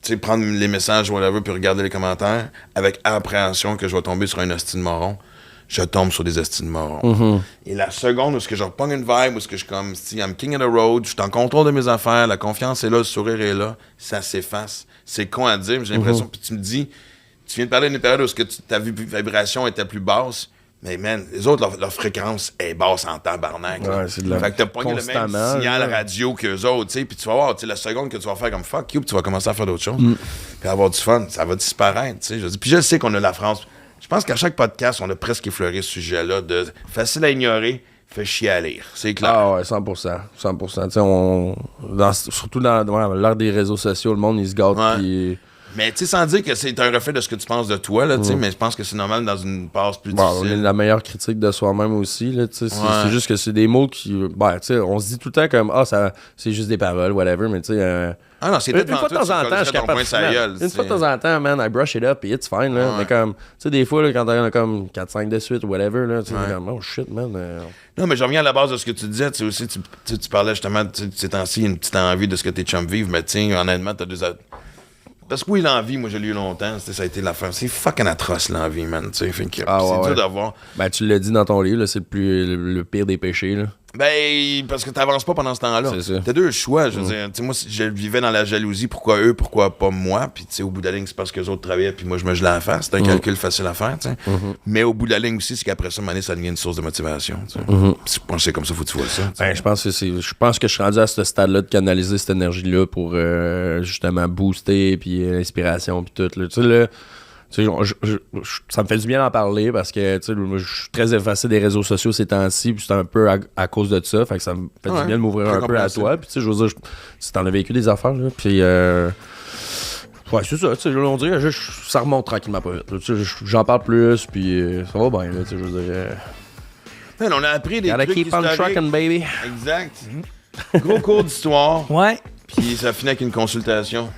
tu sais, prendre les messages, whatever, puis regarder les commentaires, avec appréhension que je vais tomber sur un hostie de moron, je tombe sur des hosties de moron. Et la seconde où je reprends une vibe, où je suis comme, I'm king of the road, je suis en contrôle de mes affaires, la confiance est là, le sourire est là, ça s'efface. C'est con à dire, mais j'ai l'impression, puis tu me dis, tu viens de parler d'une période où ta vibration était plus basse, mais man, les autres, leur fréquence est basse en tabarnak. Ouais, c'est de la... Fait que t'as pogné le même signal radio qu'eux autres, tu sais, puis tu vas voir, tu sais, la seconde que tu vas faire comme fuck you, puis tu vas commencer à faire d'autres choses, puis avoir du fun, ça va disparaître, tu sais. Puis je sais qu'on a la France. Je pense qu'à chaque podcast, on a presque effleuré ce sujet-là de facile à ignorer, fait chier à lire. C'est clair. Ah ouais, 100%. 100%. Surtout dans l'ère des réseaux sociaux, le monde, il se gâte. Ouais. Puis... Mais tu sais, sans dire que c'est un reflet de ce que tu penses de toi, là, tu sais, mais je pense que c'est normal dans une passe plus difficile. On est la meilleure critique de soi-même aussi, là, tu sais. C'est juste que c'est des mots qui... Ben, tu sais, on se dit tout le temps comme, c'est juste des paroles, whatever, mais tu sais... Ah non, c'est une fois de temps en temps, je suis capable une fois de temps en temps, man, I brush it up et it's fine, là. Mais comme, tu sais, des fois, là, quand t'en as comme 4-5 de suite ou whatever, là, tu sais, comme, oh shit, man. Non, mais je reviens à la base de ce que tu disais, tu sais, aussi, tu parlais justement, ces temps-ci, une petite envie de ce que tes chums vivent, mais tiens, honnêtement, t'as deux... Parce que oui, l'envie, moi, je l'ai eu longtemps, ça a été l'affaire. C'est fucking atroce, l'envie, man, tu sais, fait que c'est dur d'avoir... Ben, tu l'as dit dans ton livre, là, c'est le pire des péchés, là. Ben, parce que t'avances pas pendant ce temps-là. C'est ça. T'as deux choix, je veux dire. Tu sais, moi, si je vivais dans la jalousie, pourquoi eux, pourquoi pas moi? Puis, tu sais, au bout de la ligne, c'est parce que les autres travaillaient, puis moi, je me gelais à la face. C'est un calcul facile à faire, tu sais. Mais au bout de la ligne aussi, c'est qu'après ça, ça devient une source de motivation, tu sais. Je pense que c'est comme ça, faut que tu vois ça. Ben, je pense que je suis rendu à ce stade-là de canaliser cette énergie-là pour, justement, booster, puis l'inspiration, puis tout, là. Tu sais, là... Tu sais, ça me fait du bien d'en parler parce que tu sais, je suis très effacé des réseaux sociaux ces temps-ci, puis c'est un peu à cause de ça. Fait que ça me fait du bien de m'ouvrir un peu à toi. Puis tu sais, je veux dire, si t'en as vécu des affaires, là, puis ouais, c'est ça. Tu sais, on dirait que ça remonte tranquillement pas vite. Tu sais, j'en parle plus, puis ça va bien. Là, tu sais, je veux dire. Man, on a appris des Gotta trucs keep on historiques. trucking, baby. Exact. Gros cours d'histoire. Ouais. Puis ça finit avec une consultation.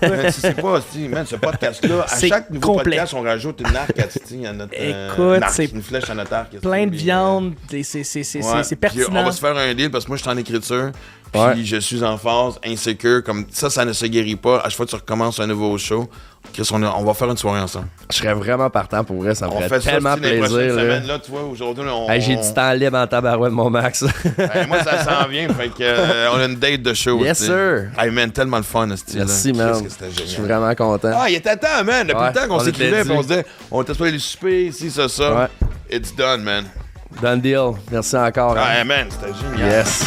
Man, c'est pas, man, ce podcast-là, à C'est chaque nouveau complet. podcast, on rajoute une arc à notre Écoute, arc, c'est une flèche à notre arc. plein de viande, c'est Ouais. Puis pertinent. on va se faire un deal parce que moi, je suis en écriture. Puis Ouais. je suis en phase, insécure. Comme ça ne se guérit pas. À chaque fois que tu recommences un nouveau show, Chris, on va faire une soirée ensemble. Je serais vraiment partant pour vrai, ça me On ferait fait ça tellement aussi les prochaines plaisir. Là. semaines. Là, tu vois, aujourd'hui, on... Hey, j'ai du temps libre en tabarouette, mon Max. Moi, ça s'en vient. Fait que, on a une date de show. Yes, t'sais. sir. Hey, man, tellement le fun, ce Merci, man. Je suis vraiment content. Ah, il était temps, man. Depuis Ouais, le temps qu'on on s'écrivait, l'était puis on dit. se disait, on était supposé aller souper, ici, ça. Ouais. It's done, man. Done deal. Merci encore. hein. Ah, hey, man, c'était génial. Yes.